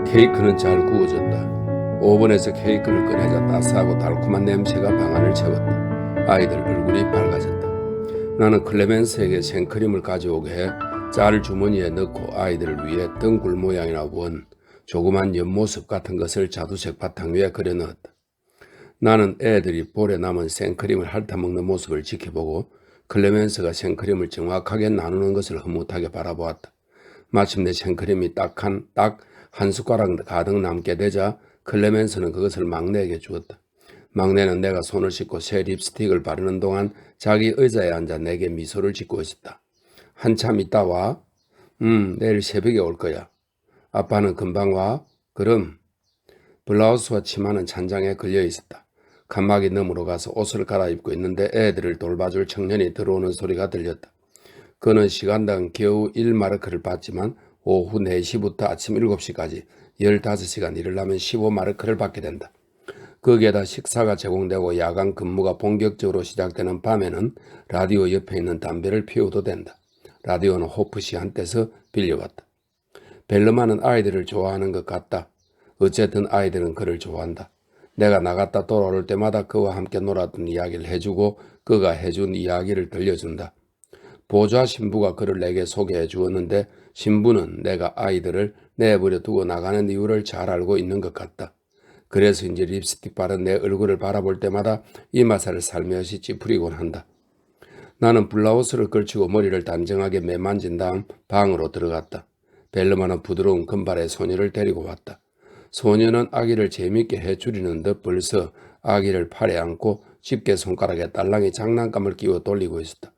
케이크는 잘 구워졌다. 오븐에서 케이크를 꺼내자 따스하고 달콤한 냄새가 방안을 채웠다. 아이들 얼굴이 밝아졌다. 나는 클레멘스에게 생크림을 가져오게 해 짤 주머니에 넣고 아이들을 위해 덩굴 모양이나 원, 조그만 옆모습 같은 것을 자두색 바탕 위에 그려 넣었다. 나는 애들이 볼에 남은 생크림을 핥아먹는 모습을 지켜보고 클레멘스가 생크림을 정확하게 나누는 것을 흐뭇하게 바라보았다. 마침내 생크림이 딱 한 숟가락 가득 남게 되자 클레멘스는 그것을 막내에게 주었다. 막내는 내가 손을 씻고 새 립스틱을 바르는 동안 자기 의자에 앉아 내게 미소를 짓고 있었다. 한참 있다 와? 내일 새벽에 올 거야. 아빠는 금방 와? 그럼. 블라우스와 치마는 찬장에 걸려 있었다. 칸막이 너머로 가서 옷을 갈아입고 있는데 애들을 돌봐줄 청년이 들어오는 소리가 들렸다. 그는 시간당 겨우 1마르크를 받지만 오후 4시부터 아침 7시까지 15시간 일을 하면 15마르크를 받게 된다. 거기에다 식사가 제공되고 야간 근무가 본격적으로 시작되는 밤에는 라디오 옆에 있는 담배를 피워도 된다. 라디오는 호프 씨한테서 빌려왔다. 벨르만은 아이들을 좋아하는 것 같다. 어쨌든 아이들은 그를 좋아한다. 내가 나갔다 돌아올 때마다 그와 함께 놀았던 이야기를 해주고 그가 해준 이야기를 들려준다. 보좌 신부가 그를 내게 소개해 주었는데 신부는 내가 아이들을 내버려 두고 나가는 이유를 잘 알고 있는 것 같다. 그래서인지 립스틱 바른 내 얼굴을 바라볼 때마다 이마살을 살며시 찌푸리곤 한다. 나는 블라우스를 걸치고 머리를 단정하게 매만진 다음 방으로 들어갔다. 벨르만은 부드러운 금발의 소녀를 데리고 왔다. 소녀는 아기를 재미있게 해주리는 듯 벌써 아기를 팔에 안고 집게 손가락에 딸랑이 장난감을 끼워 돌리고 있었다.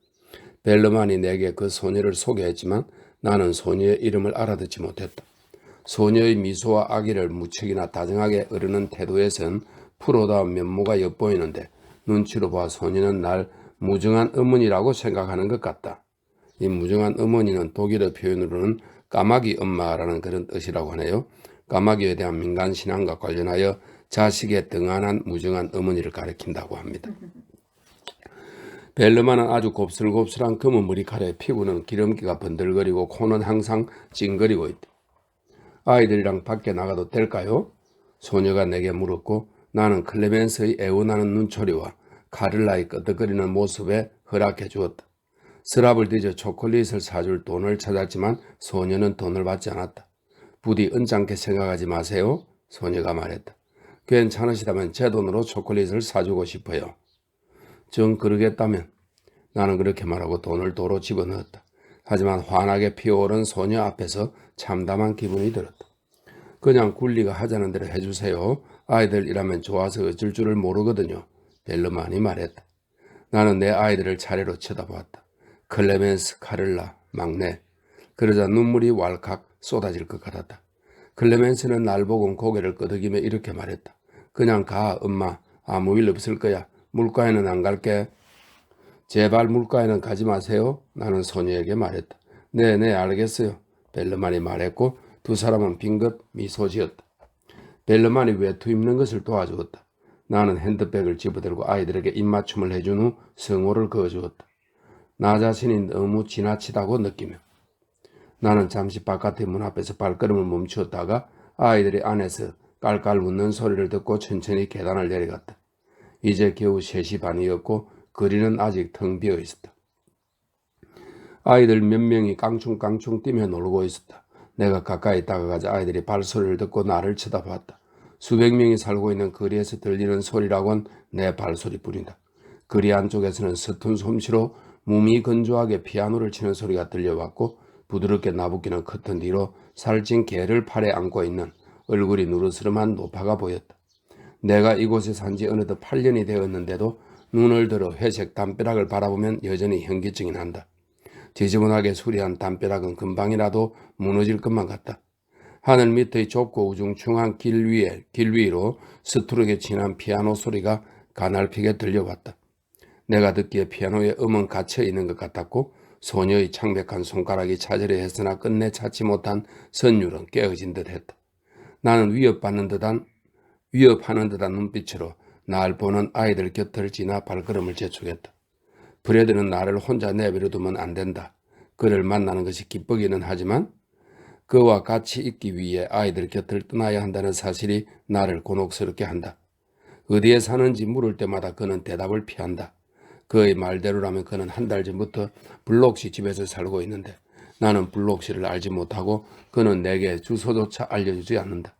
벨르만이 내게 그 소녀를 소개했지만 나는 소녀의 이름을 알아듣지 못했다. 소녀의 미소와 아기를 무척이나 다정하게 어르는 태도에선 프로다운 면모가 엿보이는데 눈치로 봐 소녀는 날 무정한 어머니라고 생각하는 것 같다. 이 무정한 어머니는 독일어 표현으로는 까마귀 엄마라는 그런 뜻이라고 하네요. 까마귀에 대한 민간신앙과 관련하여 자식의 등한한 무정한 어머니를 가리킨다고 합니다. 벨르만은 아주 곱슬곱슬한 검은 머리카락에 피부는 기름기가 번들거리고 코는 항상 찡그리고 있다. 아이들이랑 밖에 나가도 될까요? 소녀가 내게 물었고 나는 클레멘스의 애원하는 눈초리와 카를라의 끄덕거리는 모습에 허락해 주었다. 서랍을 뒤져 초콜릿을 사줄 돈을 찾았지만 소녀는 돈을 받지 않았다. 부디 언짢게 생각하지 마세요. 소녀가 말했다. 괜찮으시다면 제 돈으로 초콜릿을 사주고 싶어요. 정 그러겠다면 나는 그렇게 말하고 돈을 도로 집어넣었다. 하지만 환하게 피어오른 소녀 앞에서 참담한 기분이 들었다. 그냥 굴리가 하자는 대로 해주세요. 아이들이라면 좋아서 어쩔 줄을 모르거든요. 벨르만이 말했다. 나는 내 아이들을 차례로 쳐다보았다. 클레멘스, 카를라, 막내. 그러자 눈물이 왈칵 쏟아질 것 같았다. 클레멘스는 날 보곤 고개를 끄덕이며 이렇게 말했다. 그냥 가, 엄마. 아무 일 없을 거야. 물가에는 안 갈게. 제발 물가에는 가지 마세요. 나는 소녀에게 말했다. 네, 알겠어요. 벨르만이 말했고 두 사람은 빙긋 미소 지었다. 벨르만이 외투 입는 것을 도와주었다. 나는 핸드백을 집어들고 아이들에게 입맞춤을 해준 후 성호를 그어주었다. 나 자신이 너무 지나치다고 느끼며 나는 잠시 바깥의 문 앞에서 발걸음을 멈추었다가 아이들이 안에서 깔깔 웃는 소리를 듣고 천천히 계단을 내려갔다. 이제 겨우 3시 반이었고 거리는 아직 텅 비어 있었다. 아이들 몇 명이 깡충깡충 뛰며 놀고 있었다. 내가 가까이 다가가자 아이들이 발소리를 듣고 나를 쳐다봤다. 수백 명이 살고 있는 거리에서 들리는 소리라곤 내 발소리뿐이다. 거리 안쪽에서는 서툰 솜씨로 몸이 건조하게 피아노를 치는 소리가 들려왔고 부드럽게 나부끼는 커튼 뒤로 살찐 개를 팔에 안고 있는 얼굴이 누르스름한 노파가 보였다. 내가 이곳에 산지 어느덧 8년이 되었는데도 눈을 들어 회색 담벼락을 바라보면 여전히 현기증이 난다. 지저분하게 수리한 담벼락은 금방이라도 무너질 것만 같다. 하늘 밑의 좁고 우중충한 길 위로 스트로게 진한 피아노 소리가 가날피게 들려왔다. 내가 듣기에 피아노에 음은 갇혀 있는 것 같았고 소녀의 창백한 손가락이 차지려 했으나 끝내 찾지 못한 선율은 깨어진 듯했다. 나는 위협하는 듯한 눈빛으로 날 보는 아이들 곁을 지나 발걸음을 재촉했다. 브래드는 나를 혼자 내버려 두면 안 된다. 그를 만나는 것이 기쁘기는 하지만 그와 같이 있기 위해 아이들 곁을 떠나야 한다는 사실이 나를 곤혹스럽게 한다. 어디에 사는지 물을 때마다 그는 대답을 피한다. 그의 말대로라면 그는 한 달 전부터 블록시 집에서 살고 있는데 나는 블록시를 알지 못하고 그는 내게 주소조차 알려주지 않는다.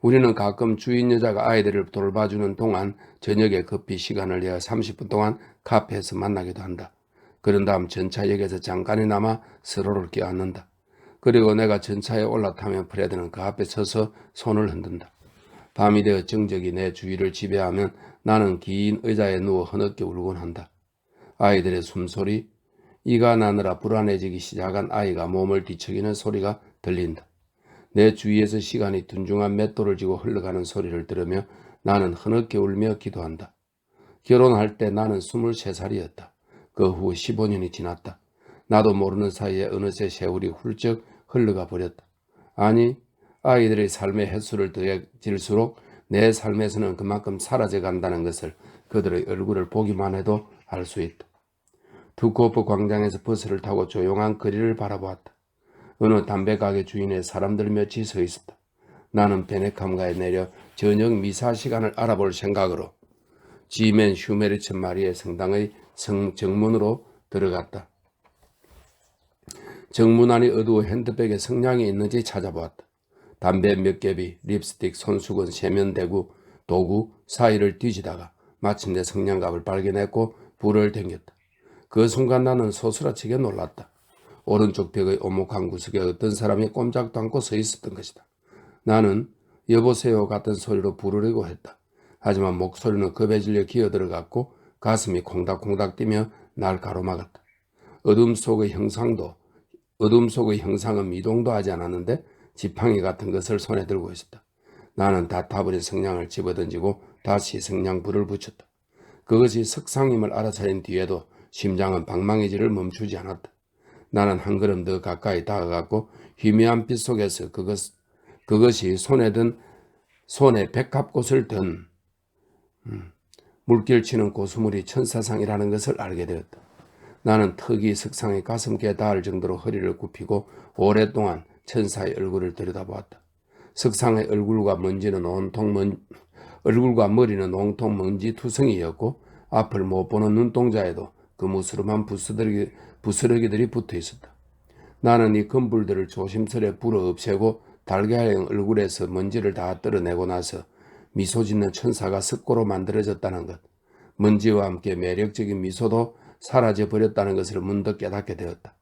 우리는 가끔 주인 여자가 아이들을 돌봐주는 동안 저녁에 급히 시간을 내어 30분 동안 카페에서 만나기도 한다. 그런 다음 전차역에서 잠깐이나마 서로를 껴안는다. 그리고 내가 전차에 올라타면 프레드는 그 앞에 서서 손을 흔든다. 밤이 되어 정적이 내 주위를 지배하면 나는 긴 의자에 누워 흐느껴 울곤 한다. 아이들의 숨소리, 이가 나느라 불안해지기 시작한 아이가 몸을 뒤척이는 소리가 들린다. 내 주위에서 시간이 둔중한 맷돌을 쥐고 흘러가는 소리를 들으며 나는 흐느껴 울며 기도한다. 결혼할 때 나는 23살이었다. 그 후 15년이 지났다. 나도 모르는 사이에 어느새 세월이 훌쩍 흘러가 버렸다. 아니, 아이들의 삶의 횟수를 더해질수록 내 삶에서는 그만큼 사라져 간다는 것을 그들의 얼굴을 보기만 해도 알 수 있다. 두코프 광장에서 버스를 타고 조용한 거리를 바라보았다. 어느 담배가게 주인의 사람들 몇이 서 있었다. 나는 베네캄가에 내려 저녁 미사 시간을 알아볼 생각으로 지멘 슈메리츠 마리의 성당의 정문으로 들어갔다. 정문 안이 어두워 핸드백에 성냥이 있는지 찾아보았다. 담배 몇 갭이 립스틱, 손수건, 세면대구, 도구 사이를 뒤지다가 마침내 성냥갑을 발견했고 불을 댕겼다. 그 순간 나는 소스라치게 놀랐다. 오른쪽 벽의 오목한 구석에 어떤 사람이 꼼짝도 않고 서 있었던 것이다. 나는 여보세요 같은 소리로 부르려고 했다. 하지만 목소리는 겁에 질려 기어들어갔고 가슴이 콩닥콩닥 뛰며 날 가로막았다. 어둠 속의 형상은 미동도 하지 않았는데 지팡이 같은 것을 손에 들고 있었다. 나는 다 타버린 성냥을 집어던지고 다시 성냥불을 붙였다. 그것이 석상임을 알아차린 뒤에도 심장은 방망이질을 멈추지 않았다. 나는 한 걸음 더 가까이 다가갔고 희미한 빛 속에서 그것이 손에 백합꽃을 든 물결치는 고수물이 천사상이라는 것을 알게 되었다. 나는 턱이 석상의 가슴께 닿을 정도로 허리를 굽히고 오랫동안 천사의 얼굴을 들여다보았다. 석상의 얼굴과 머리는 온통 먼지 투성이였고 앞을 못 보는 눈동자에도 그무스름한 부스러기들이 붙어 있었다. 나는 이 금불들을 조심스레 불어 없애고 달걀형 얼굴에서 먼지를 다 떨어내고 나서 미소 짓는 천사가 석고로 만들어졌다는 것, 먼지와 함께 매력적인 미소도 사라져 버렸다는 것을 문득 깨닫게 되었다.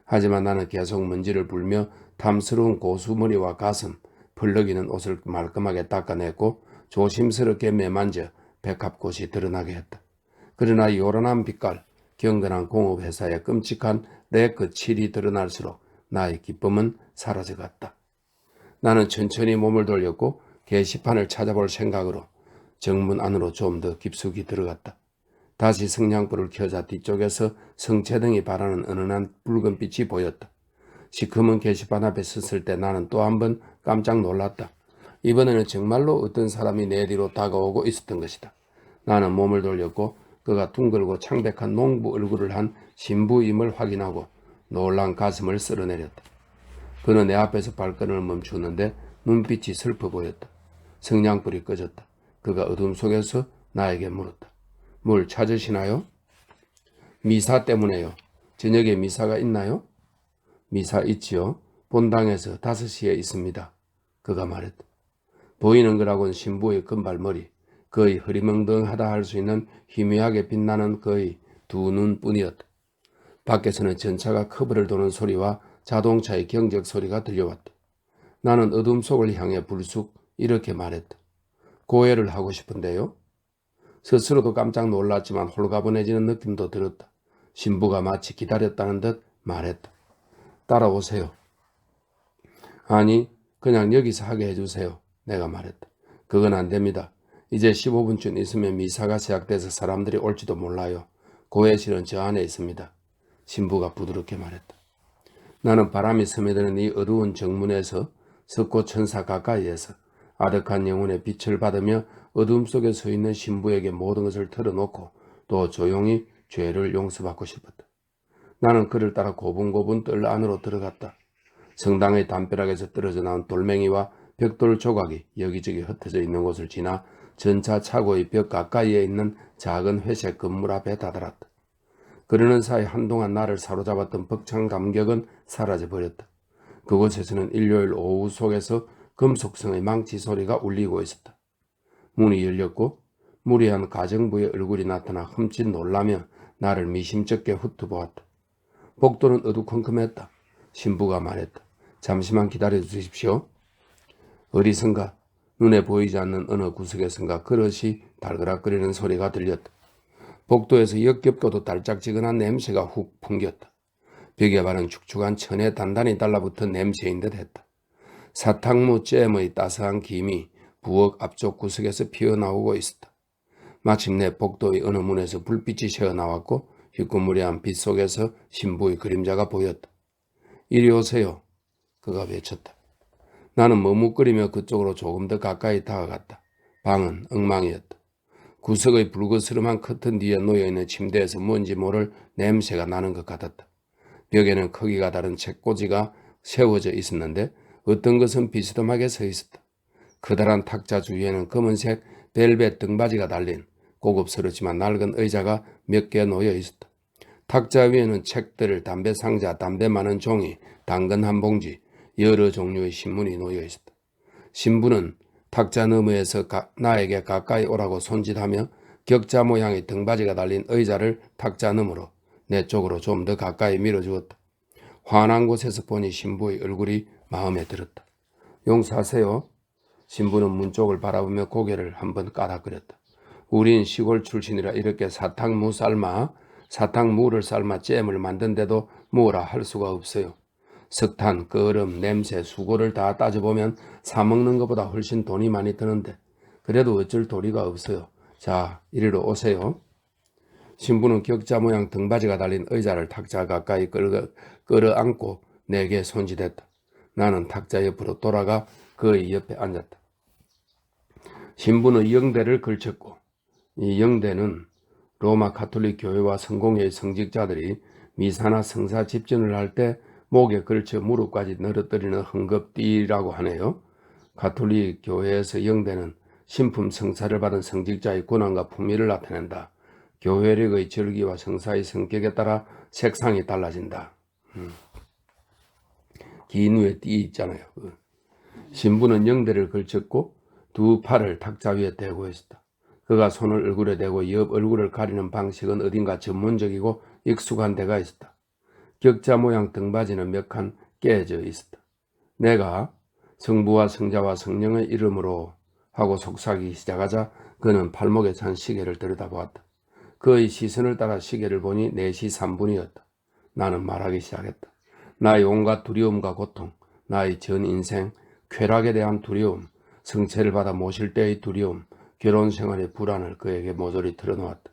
하지만 나는 계속 먼지를 불며 탐스러운 고수머리와 가슴, 펄럭이는 옷을 말끔하게 닦아냈고 조심스럽게 매만져 백합꽃이 드러나게 했다. 그러나 요란한 빛깔, 경건한 공업회사의 끔찍한 레크 칠이 드러날수록 나의 기쁨은 사라져갔다. 나는 천천히 몸을 돌렸고 게시판을 찾아볼 생각으로 정문 안으로 좀 더 깊숙이 들어갔다. 다시 성냥불을 켜자 뒤쪽에서 성채등이 바라는 은은한 붉은 빛이 보였다. 시커먼 게시판 앞에 섰을 때 나는 또 한 번 깜짝 놀랐다. 이번에는 정말로 어떤 사람이 내 뒤로 다가오고 있었던 것이다. 나는 몸을 돌렸고 그가 둥글고 창백한 농부 얼굴을 한 신부임을 확인하고 놀란 가슴을 쓸어내렸다. 그는 내 앞에서 발걸음을 멈추는데 눈빛이 슬퍼 보였다. 성냥불이 꺼졌다. 그가 어둠 속에서 나에게 물었다. 뭘 찾으시나요? 미사 때문에요. 저녁에 미사가 있나요? 미사 있지요. 본당에서 5시에 있습니다. 그가 말했다. 보이는 거라곤 신부의 금발머리, 그의 흐리멍덩하다 할 수 있는 희미하게 빛나는 그의 두 눈뿐이었다. 밖에서는 전차가 커브를 도는 소리와 자동차의 경적 소리가 들려왔다. 나는 어둠 속을 향해 불쑥 이렇게 말했다. 고해를 하고 싶은데요. 스스로도 깜짝 놀랐지만 홀가분해지는 느낌도 들었다. 신부가 마치 기다렸다는 듯 말했다. 따라오세요. 아니, 그냥 여기서 하게 해주세요. 내가 말했다. 그건 안 됩니다. 이제 15분쯤 있으면 미사가 시작돼서 사람들이 올지도 몰라요. 고해실은 저 안에 있습니다. 신부가 부드럽게 말했다. 나는 바람이 스며드는 이 어두운 정문에서 석고천사 가까이에서 아득한 영혼의 빛을 받으며 어둠 속에 서 있는 신부에게 모든 것을 털어놓고 또 조용히 죄를 용서받고 싶었다. 나는 그를 따라 고분고분 뜰 안으로 들어갔다. 성당의 담벼락에서 떨어져 나온 돌멩이와 벽돌 조각이 여기저기 흩어져 있는 곳을 지나 전차 차고의 벽 가까이에 있는 작은 회색 건물 앞에 다다랐다. 그러는 사이 한동안 나를 사로잡았던 벅찬 감격은 사라져 버렸다. 그곳에서는 일요일 오후 속에서 금속성의 망치 소리가 울리고 있었다. 문이 열렸고 무리한 가정부의 얼굴이 나타나 흠칫 놀라며 나를 미심쩍게 훑어보았다. 복도는 어두컴컴했다. 신부가 말했다. 잠시만 기다려 주십시오. 어디선가 눈에 보이지 않는 어느 구석에선가 그릇이 달그락거리는 소리가 들렸다. 복도에서 역겹고도 달짝지근한 냄새가 훅 풍겼다. 벽에 바른 축축한 천에 단단히 달라붙은 냄새인 듯 했다. 사탕무 잼의 따스한 김이 부엌 앞쪽 구석에서 피어나오고 있었다. 마침내 복도의 어느 문에서 불빛이 새어나왔고 휘구무리한 빛 속에서 신부의 그림자가 보였다. 이리 오세요. 그가 외쳤다. 나는 머뭇거리며 그쪽으로 조금 더 가까이 다가갔다. 방은 엉망이었다. 구석의 불그스름한 커튼 뒤에 놓여있는 침대에서 뭔지 모를 냄새가 나는 것 같았다. 벽에는 크기가 다른 책꽂이가 세워져 있었는데 어떤 것은 비스듬하게 서 있었다. 커다란 탁자 주위에는 검은색 벨벳 등받이가 달린 고급스럽지만 낡은 의자가 몇 개 놓여 있었다. 탁자 위에는 책들, 담배 상자, 담배 많은 종이, 당근 한 봉지, 여러 종류의 신문이 놓여 있었다. 신부는 탁자 너머에서 나에게 가까이 오라고 손짓하며 격자 모양의 등받이가 달린 의자를 탁자 너머로 내 쪽으로 좀 더 가까이 밀어주었다. 환한 곳에서 보니 신부의 얼굴이 마음에 들었다. 용서하세요. 신부는 문 쪽을 바라보며 고개를 한번 까닥거렸다. 우린 시골 출신이라 이렇게 사탕무를 삶아 잼을 만든데도 뭐라 할 수가 없어요. 석탄, 끓음, 냄새, 수고를 다 따져보면 사먹는 것보다 훨씬 돈이 많이 드는데 그래도 어쩔 도리가 없어요. 자, 이리로 오세요. 신부는 격자 모양 등받이가 달린 의자를 탁자 가까이 끌어안고 내게 손짓했다. 나는 탁자 옆으로 돌아가 그의 옆에 앉았다. 신부는 영대를 걸쳤고 이 영대는 로마 가톨릭 교회와 성공회의 성직자들이 미사나 성사 집전을 할 때 목에 걸쳐 무릎까지 늘어뜨리는 헝겊띠라고 하네요. 가톨릭 교회에서 영대는 신품 성사를 받은 성직자의 권한과 품위를 나타낸다. 교회력의 절기와 성사의 성격에 따라 색상이 달라진다. 긴 후에 띠 있잖아요. 신부는 영대를 걸쳤고 두 팔을 탁자 위에 대고 있었다. 그가 손을 얼굴에 대고 옆 얼굴을 가리는 방식은 어딘가 전문적이고 익숙한 데가 있었다. 격자 모양 등받이는 몇 칸 깨져 있었다. 내가 성부와 성자와 성령의 이름으로 하고 속삭이기 시작하자 그는 팔목에 찬 시계를 들여다보았다. 그의 시선을 따라 시계를 보니 4시 3분이었다. 나는 말하기 시작했다. 나의 온갖 두려움과 고통, 나의 전 인생, 쾌락에 대한 두려움, 성체를 받아 모실 때의 두려움, 결혼 생활의 불안을 그에게 모조리 털어놓았다.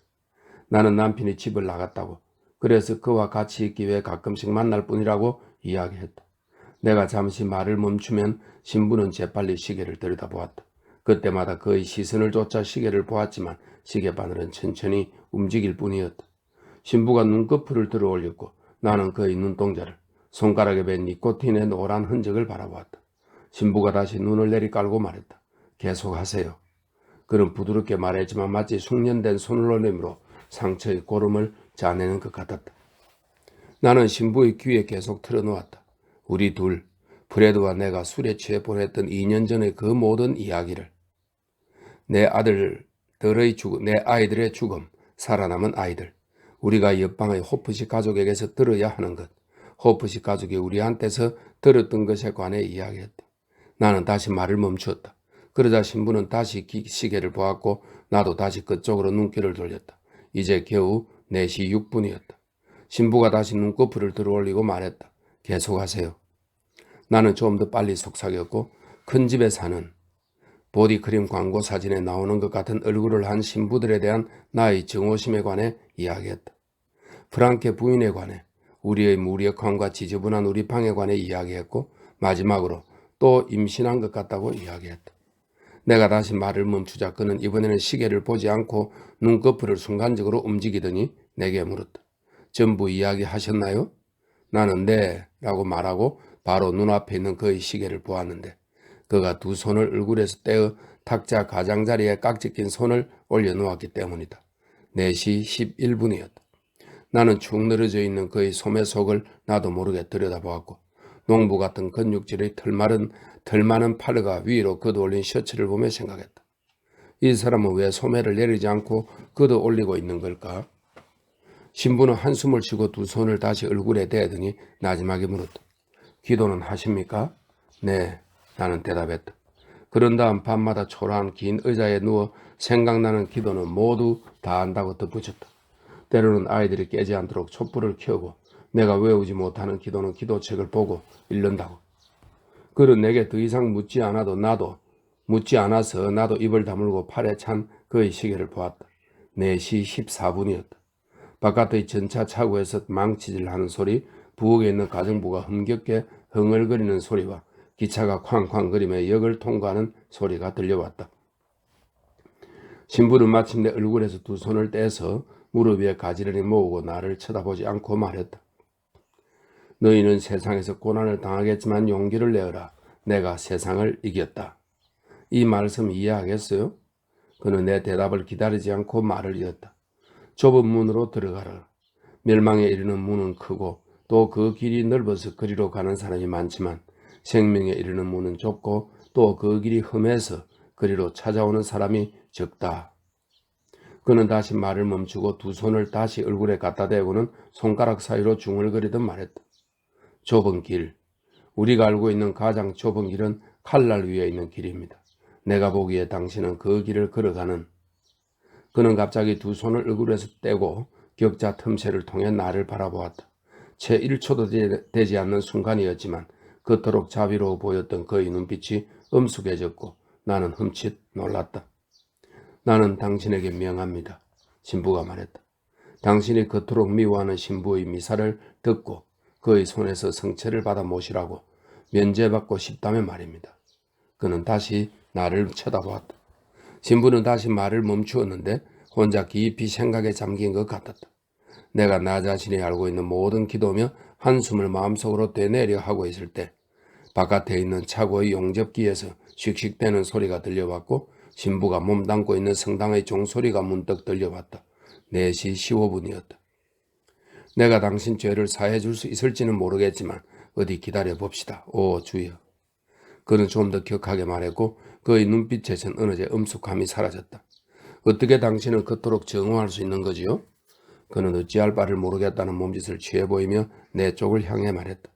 나는 남편이 집을 나갔다고, 그래서 그와 같이 있기 위해 가끔씩 만날 뿐이라고 이야기했다. 내가 잠시 말을 멈추면 신부는 재빨리 시계를 들여다보았다. 그때마다 그의 시선을 쫓아 시계를 보았지만 시계 바늘은 천천히 움직일 뿐이었다. 신부가 눈꺼풀을 들어 올렸고 나는 그의 눈동자를 손가락에 밴 니코틴의 노란 흔적을 바라보았다. 신부가 다시 눈을 내리깔고 말했다. 계속하세요. 그는 부드럽게 말했지만 마치 숙련된 손놀림으로 상처의 고름을 짜내는 것 같았다. 나는 신부의 귀에 계속 틀어놓았다. 우리 둘, 프레드와 내가 술에 취해 보냈던 2년 전의 그 모든 이야기를. 내 아이들의 죽음, 살아남은 아이들, 우리가 옆방의 호프식 가족에게서 들어야 하는 것, 호프식 가족이 우리한테서 들었던 것에 관해 이야기했다. 나는 다시 말을 멈추었다. 그러자 신부는 다시 시계를 보았고 나도 다시 그쪽으로 눈길을 돌렸다. 이제 겨우 4시 6분이었다. 신부가 다시 눈꺼풀을 들어올리고 말했다. 계속하세요. 나는 좀 더 빨리 속삭였고 큰 집에 사는 보디크림 광고 사진에 나오는 것 같은 얼굴을 한 신부들에 대한 나의 증오심에 관해 이야기했다. 프랑케 부인에 관해, 우리의 무력함과 지저분한 우리 방에 관해 이야기했고 마지막으로 또 임신한 것 같다고 이야기했다. 내가 다시 말을 멈추자 그는 이번에는 시계를 보지 않고 눈꺼풀을 순간적으로 움직이더니 내게 물었다. 전부 이야기하셨나요? 나는 네 라고 말하고 바로 눈앞에 있는 그의 시계를 보았는데 그가 두 손을 얼굴에서 떼어 탁자 가장자리에 깍지 낀 손을 올려놓았기 때문이다. 4시 11분이었다. 나는 축 늘어져 있는 그의 소매 속을 나도 모르게 들여다보았고 농부 같은 근육질의 털 많은 팔과 위로 걷어올린 셔츠를 보며 생각했다. 이 사람은 왜 소매를 내리지 않고 걷어올리고 있는 걸까? 신부는 한숨을 쉬고 두 손을 다시 얼굴에 대더니 나지막에 물었다. 기도는 하십니까? 네, 나는 대답했다. 그런 다음 밤마다 초라한 긴 의자에 누워 생각나는 기도는 모두 다 한다고 덧붙였다. 때로는 아이들이 깨지 않도록 촛불을 켜고 내가 외우지 못하는 기도는 기도책을 보고 읽는다고. 그는 내게 더 이상 묻지 않아서 나도 입을 다물고 팔에 찬 그의 시계를 보았다. 4시 14분이었다. 바깥의 전차 차고에서 망치질하는 소리, 부엌에 있는 가정부가 흥겹게 흥얼거리는 소리와 기차가 쾅쾅거리며 역을 통과하는 소리가 들려왔다. 신부는 마침내 얼굴에서 두 손을 떼서 무릎 위에 가지런히 모으고 나를 쳐다보지 않고 말했다. 너희는 세상에서 고난을 당하겠지만 용기를 내어라. 내가 세상을 이겼다. 이 말씀 이해하겠어요? 그는 내 대답을 기다리지 않고 말을 이었다. 좁은 문으로 들어가라. 멸망에 이르는 문은 크고 또 그 길이 넓어서 그리로 가는 사람이 많지만 생명에 이르는 문은 좁고 또 그 길이 험해서 그리로 찾아오는 사람이 적다. 그는 다시 말을 멈추고 두 손을 다시 얼굴에 갖다 대고는 손가락 사이로 중얼거리듯 말했다. 좁은 길. 우리가 알고 있는 가장 좁은 길은 칼날 위에 있는 길입니다. 내가 보기에 당신은 그 길을 걸어가는. 그는 갑자기 두 손을 얼굴에서 떼고 격자 틈새를 통해 나를 바라보았다. 채 1초도 되지 않는 순간이었지만 그토록 자비로워 보였던 그의 눈빛이 엄숙해졌고 나는 흠칫 놀랐다. 나는 당신에게 명합니다. 신부가 말했다. 당신이 그토록 미워하는 신부의 미사를 듣고 그의 손에서 성체를 받아 모시라고 면제받고 싶다면 말입니다. 그는 다시 나를 쳐다보았다. 신부는 다시 말을 멈추었는데 혼자 깊이 생각에 잠긴 것 같았다. 내가 나 자신이 알고 있는 모든 기도며 한숨을 마음속으로 되뇌려 하고 있을 때 바깥에 있는 차고의 용접기에서 씩씩대는 소리가 들려왔고 신부가 몸담고 있는 성당의 종소리가 문득 들려왔다. 4시 15분이었다. 내가 당신 죄를 사해 줄 수 있을지는 모르겠지만 어디 기다려 봅시다. 오 주여. 그는 좀 더 격하게 말했고 그의 눈빛에선 어느새 엄숙함이 사라졌다. 어떻게 당신은 그토록 정오할 수 있는 거지요? 그는 어찌할 바를 모르겠다는 몸짓을 취해 보이며 내 쪽을 향해 말했다.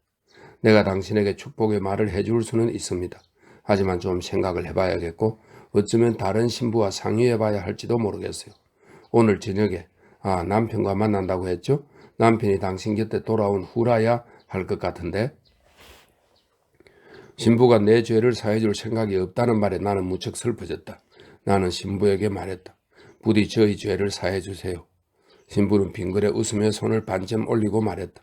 내가 당신에게 축복의 말을 해줄 수는 있습니다. 하지만 좀 생각을 해봐야겠고 어쩌면 다른 신부와 상의해봐야 할지도 모르겠어요. 오늘 저녁에 남편과 만난다고 했죠? 남편이 당신 곁에 돌아온 후라야 할 것 같은데. 신부가 내 죄를 사해줄 생각이 없다는 말에 나는 무척 슬퍼졌다. 나는 신부에게 말했다. 부디 저희 죄를 사해주세요. 신부는 빙그레 웃으며 손을 반쯤 올리고 말했다.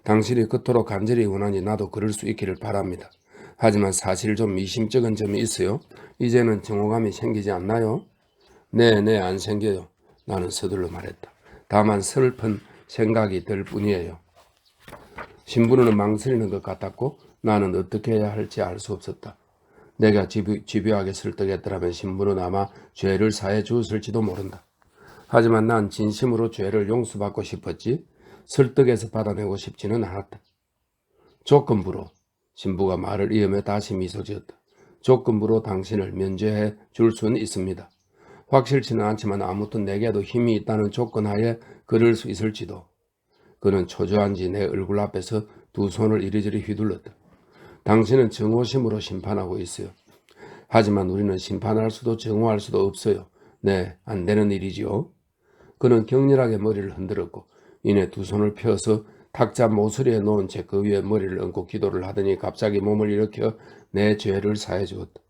당신이 그토록 간절히 원하니 나도 그럴 수 있기를 바랍니다. 하지만 사실 좀 미심쩍은 점이 있어요. 이제는 정오감이 생기지 않나요? 네, 안 생겨요. 나는 서둘러 말했다. 다만 슬픈 생각이 들 뿐이에요. 신부는 망설이는 것 같았고 나는 어떻게 해야 할지 알 수 없었다. 내가 집요하게 설득했더라면 신부는 아마 죄를 사해 주었을지도 모른다. 하지만 난 진심으로 죄를 용서받고 싶었지 설득해서 받아내고 싶지는 않았다. 조건부로. 신부가 말을 이으며 다시 미소 지었다. 조건부로 당신을 면제해 줄 수는 있습니다. 확실치는 않지만 아무튼 내게도 힘이 있다는 조건하에 그럴 수 있을지도. 그는 초조한지 내 얼굴 앞에서 두 손을 이리저리 휘둘렀다. 당신은 정오심으로 심판하고 있어요. 하지만 우리는 심판할 수도 정오할 수도 없어요. 네, 안 되는 일이지요. 그는 격렬하게 머리를 흔들었고 이내 두 손을 펴서 탁자 모서리에 놓은 채 그 위에 머리를 얹고 기도를 하더니 갑자기 몸을 일으켜 내 죄를 사해 주었다.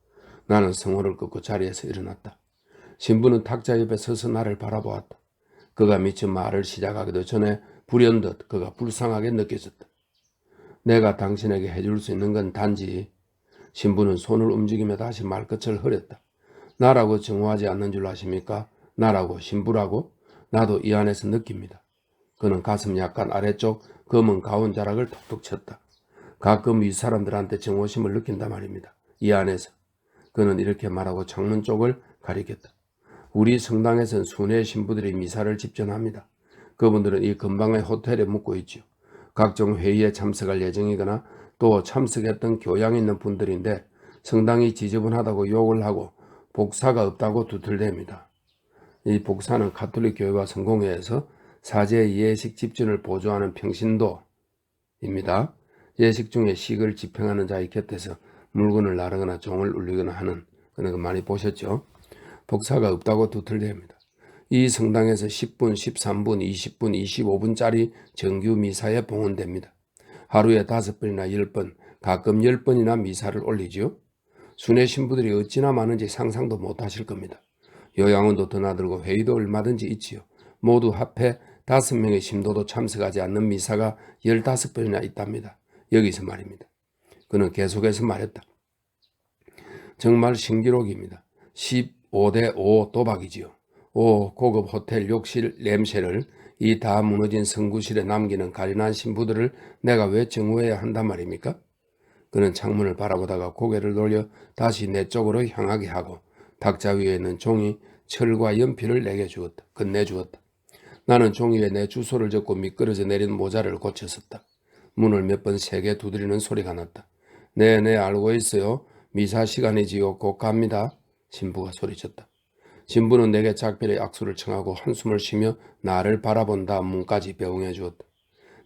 나는 성호를 꺾고 자리에서 일어났다. 신부는 탁자 옆에 서서 나를 바라보았다. 그가 미처 말을 시작하기도 전에 불현듯 그가 불쌍하게 느껴졌다. 내가 당신에게 해줄 수 있는 건 단지. 신부는 손을 움직이며 다시 말끝을 흐렸다. 나라고 정오하지 않는 줄 아십니까? 나라고 신부라고? 나도 이 안에서 느낍니다. 그는 가슴 약간 아래쪽 검은 가운 자락을 톡톡 쳤다. 가끔 윗사람들한테 정오심을 느낀단 말입니다. 이 안에서. 그는 이렇게 말하고 창문 쪽을 가리켰다. 우리 성당에선 순회 신부들이 미사를 집전합니다. 그분들은 이 근방의 호텔에 묵고 있지요. 각종 회의에 참석할 예정이거나 또 참석했던 교양 있는 분들인데 성당이 지저분하다고 욕을 하고 복사가 없다고 두들댑니다. 이 복사는 가톨릭 교회와 성공회에서 사제 예식 집전을 보조하는 평신도입니다. 예식 중에 식을 집행하는 자의 곁에서 물건을 나르거나 종을 울리거나 하는 그런 거 많이 보셨죠? 복사가 없다고 두들댑니다. 이 성당에서 10분, 13분, 20분, 25분짜리 정규 미사에 봉헌됩니다. 하루에 5번이나 10번, 가끔 10번이나 미사를 올리죠. 순회 신부들이 어찌나 많은지 상상도 못하실 겁니다. 요양원도 드나들고 회의도 얼마든지 있지요. 모두 합해 5명의 신도도 참석하지 않는 미사가 15번이나 있답니다. 여기서 말입니다. 그는 계속해서 말했다. 정말 신기록입니다. 15대 5 도박이지요. 5 고급 호텔 욕실 냄새를 이 다 무너진 성구실에 남기는 가련한 신부들을 내가 왜 정오해야 한단 말입니까? 그는 창문을 바라보다가 고개를 돌려 다시 내 쪽으로 향하게 하고 탁자 위에 있는 종이, 철과 연필을 내게 주었다. 건네주었다. 나는 종이 위에 내 주소를 적고 미끄러져 내린 모자를 고쳤었다. 문을 몇 번 세게 두드리는 소리가 났다. 네, 알고 있어요. 미사 시간이지요. 곧 갑니다. 신부가 소리쳤다. 신부는 내게 작별의 악수를 청하고 한숨을 쉬며 나를 바라본 다음 문까지 배웅해 주었다.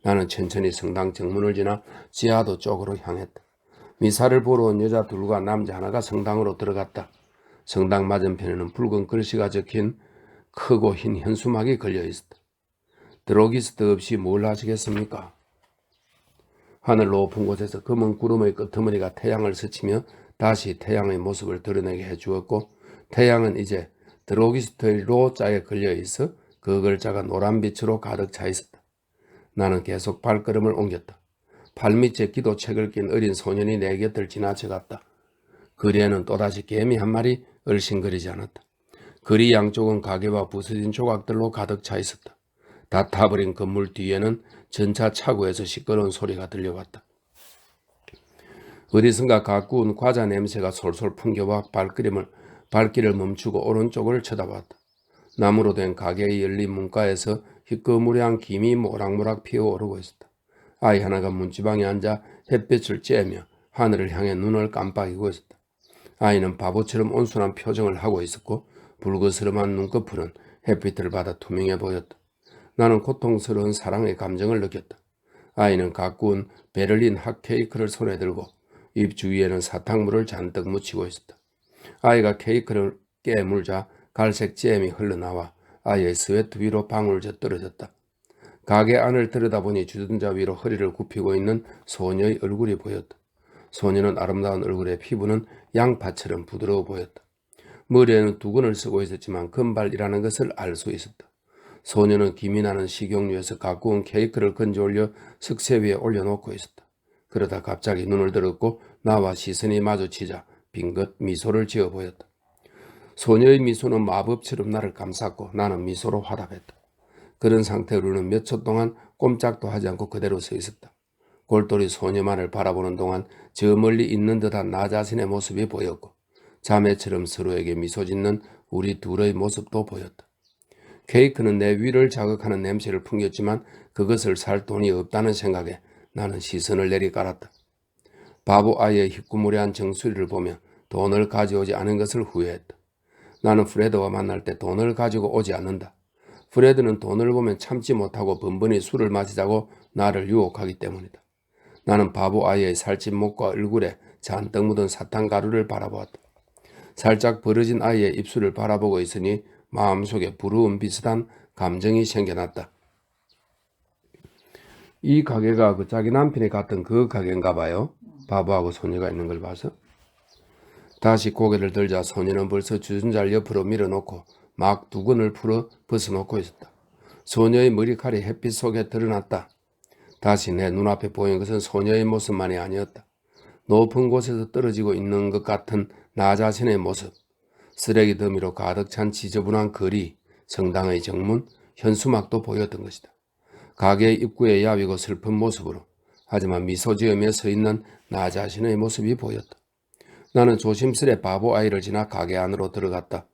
나는 천천히 성당 정문을 지나 지하도 쪽으로 향했다. 미사를 보러 온 여자 둘과 남자 하나가 성당으로 들어갔다. 성당 맞은편에는 붉은 글씨가 적힌 크고 흰 현수막이 걸려 있었다. 드로기스트 없이 뭘 하시겠습니까? 하늘 높은 곳에서 검은 구름의 끄트머리가 태양을 스치며 다시 태양의 모습을 드러내게 해주었고 태양은 이제 드로기스트의 로자에 걸려 있어 그 글자가 노란빛으로 가득 차 있었다. 나는 계속 발걸음을 옮겼다. 발밑에 기도책을 낀 어린 소년이 내 곁을 지나쳐갔다. 거리에는 또다시 개미 한 마리 얼씬거리지 않았다. 거리 양쪽은 가게와 부서진 조각들로 가득 차 있었다. 다 타버린 건물 뒤에는 전차 차고에서 시끄러운 소리가 들려왔다. 어디선가 가꾸운 과자 냄새가 솔솔 풍겨와 발길을 멈추고 오른쪽을 쳐다봤다. 나무로 된 가게의 열린 문가에서 희끄무레한 김이 모락모락 피어오르고 있었다. 아이 하나가 문지방에 앉아 햇빛을 쬐며 하늘을 향해 눈을 깜빡이고 있었다. 아이는 바보처럼 온순한 표정을 하고 있었고 불그스름한 눈꺼풀은 햇빛을 받아 투명해 보였다. 나는 고통스러운 사랑의 감정을 느꼈다. 아이는 가꾸운 베를린 핫케이크를 손에 들고 입 주위에는 사탕물을 잔뜩 묻히고 있었다. 아이가 케이크를 깨물자 갈색 잼이 흘러나와 아이의 스웨트 위로 방울져 떨어졌다. 가게 안을 들여다보니 주전자 위로 허리를 굽히고 있는 소녀의 얼굴이 보였다. 소녀는 아름다운 얼굴의 피부는 양파처럼 부드러워 보였다. 머리에는 두건을 쓰고 있었지만 금발이라는 것을 알 수 있었다. 소녀는 김이 나는 식용유에서 가꾸운 케이크를 건져 올려 석쇠 위에 올려놓고 있었다. 그러다 갑자기 눈을 들었고 나와 시선이 마주치자 빙긋 미소를 지어 보였다. 소녀의 미소는 마법처럼 나를 감쌌고 나는 미소로 화답했다. 그런 상태로는 몇 초 동안 꼼짝도 하지 않고 그대로 서 있었다. 골똘히 소녀만을 바라보는 동안 저 멀리 있는 듯한 나 자신의 모습이 보였고 자매처럼 서로에게 미소 짓는 우리 둘의 모습도 보였다. 케이크는 내 위를 자극하는 냄새를 풍겼지만 그것을 살 돈이 없다는 생각에 나는 시선을 내리깔았다. 바보 아이의 희구무례한 정수리를 보며 돈을 가져오지 않은 것을 후회했다. 나는 프레드와 만날 때 돈을 가지고 오지 않는다. 프레드는 돈을 보면 참지 못하고 번번이 술을 마시자고 나를 유혹하기 때문이다. 나는 바보 아이의 살찐 목과 얼굴에 잔뜩 묻은 사탕가루를 바라보았다. 살짝 벌어진 아이의 입술을 바라보고 있으니 마음속에 부러움 비슷한 감정이 생겨났다. 이 가게가 그 자기 남편이 갔던 그 가게인가 봐요. 바보하고 소녀가 있는 걸 봐서. 다시 고개를 들자 소녀는 벌써 주전자를 옆으로 밀어놓고 막 두건을 풀어 벗어놓고 있었다. 소녀의 머리칼이 햇빛 속에 드러났다. 다시 내 눈앞에 보인 것은 소녀의 모습만이 아니었다. 높은 곳에서 떨어지고 있는 것 같은 나 자신의 모습. 쓰레기 더미로 가득 찬 지저분한 거리, 성당의 정문, 현수막도 보였던 것이다. 가게의 입구에 야위고 슬픈 모습으로 하지만 미소 지으며 서 있는 나 자신의 모습이 보였다. 나는 조심스레 바보 아이를 지나 가게 안으로 들어갔다.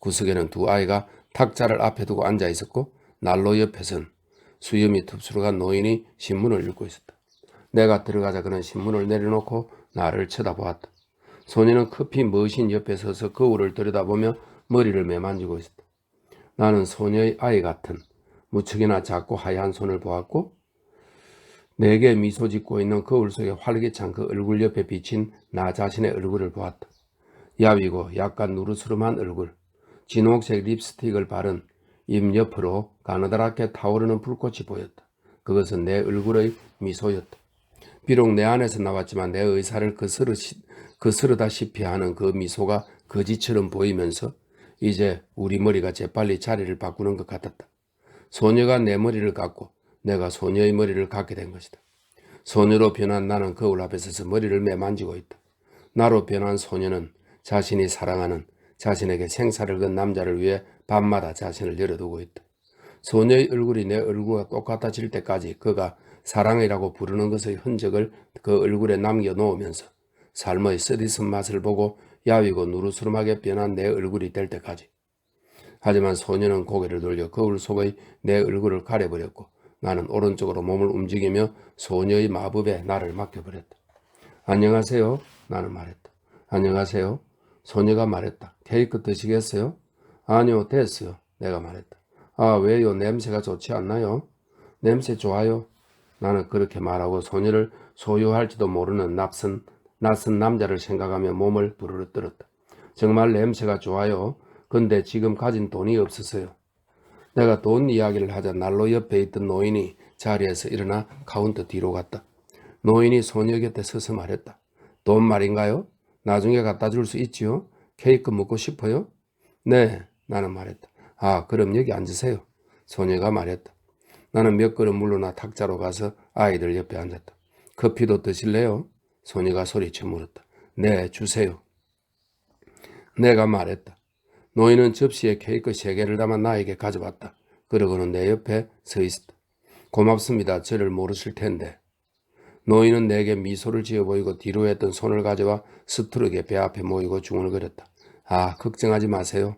구석에는 두 아이가 탁자를 앞에 두고 앉아 있었고 난로 옆에선 수염이 톱수룩한 노인이 신문을 읽고 있었다. 내가 들어가자 그는 신문을 내려놓고 나를 쳐다보았다. 소녀는 커피 머신 옆에 서서 거울을 들여다보며 머리를 매만지고 있었다. 나는 소녀의 아이 같은 무척이나 작고 하얀 손을 보았고 내게 미소 짓고 있는 거울 속에 활기찬 그 얼굴 옆에 비친 나 자신의 얼굴을 보았다. 야위고 약간 누르스름한 얼굴, 진홍색 립스틱을 바른 입 옆으로 가느다랗게 타오르는 불꽃이 보였다. 그것은 내 얼굴의 미소였다. 비록 내 안에서 나왔지만 내 의사를 거스르다시피 하는 그 미소가 거지처럼 보이면서 이제 우리 머리가 재빨리 자리를 바꾸는 것 같았다. 소녀가 내 머리를 갖고 내가 소녀의 머리를 갖게 된 것이다. 소녀로 변한 나는 거울 앞에 서서 머리를 매만지고 있다. 나로 변한 소녀는 자신이 사랑하는 자신에게 생사를 건 남자를 위해 밤마다 자신을 열어두고 있다. 소녀의 얼굴이 내 얼굴과 똑같아질 때까지 그가 사랑이라고 부르는 것의 흔적을 그 얼굴에 남겨놓으면서 삶의 쓰디쓴 맛을 보고 야위고 누르스름하게 변한 내 얼굴이 될 때까지. 하지만 소녀는 고개를 돌려 거울 속의 내 얼굴을 가려버렸고 나는 오른쪽으로 몸을 움직이며 소녀의 마법에 나를 맡겨버렸다. 안녕하세요. 나는 말했다. 안녕하세요. 소녀가 말했다. 케이크 드시겠어요? 아니요, 됐어요. 내가 말했다. 아, 왜요? 냄새가 좋지 않나요? 냄새 좋아요. 나는 그렇게 말하고 소녀를 소유할지도 모르는 낯선 남자를 생각하며 몸을 부르르 떨었다. 정말 냄새가 좋아요. 근데 지금 가진 돈이 없어서요. 내가 돈 이야기를 하자 난로 옆에 있던 노인이 자리에서 일어나 카운터 뒤로 갔다. 노인이 소녀 곁에 서서 말했다. 돈 말인가요? 나중에 갖다 줄 수 있지요? 케이크 먹고 싶어요? 네, 나는 말했다. 아, 그럼 여기 앉으세요. 소녀가 말했다. 나는 몇 걸음 물러나 탁자로 가서 아이들 옆에 앉았다. 커피도 드실래요? 소녀가 소리쳐 물었다. 네, 주세요. 내가 말했다. 노인은 접시에 케이크 3개를 담아 나에게 가져왔다. 그러고는 내 옆에 서 있었다. 고맙습니다. 저를 모르실 텐데. 노인은 내게 미소를 지어 보이고 뒤로 했던 손을 가져와 스트럭에 배 앞에 모이고 중얼거렸다. 아, 걱정하지 마세요.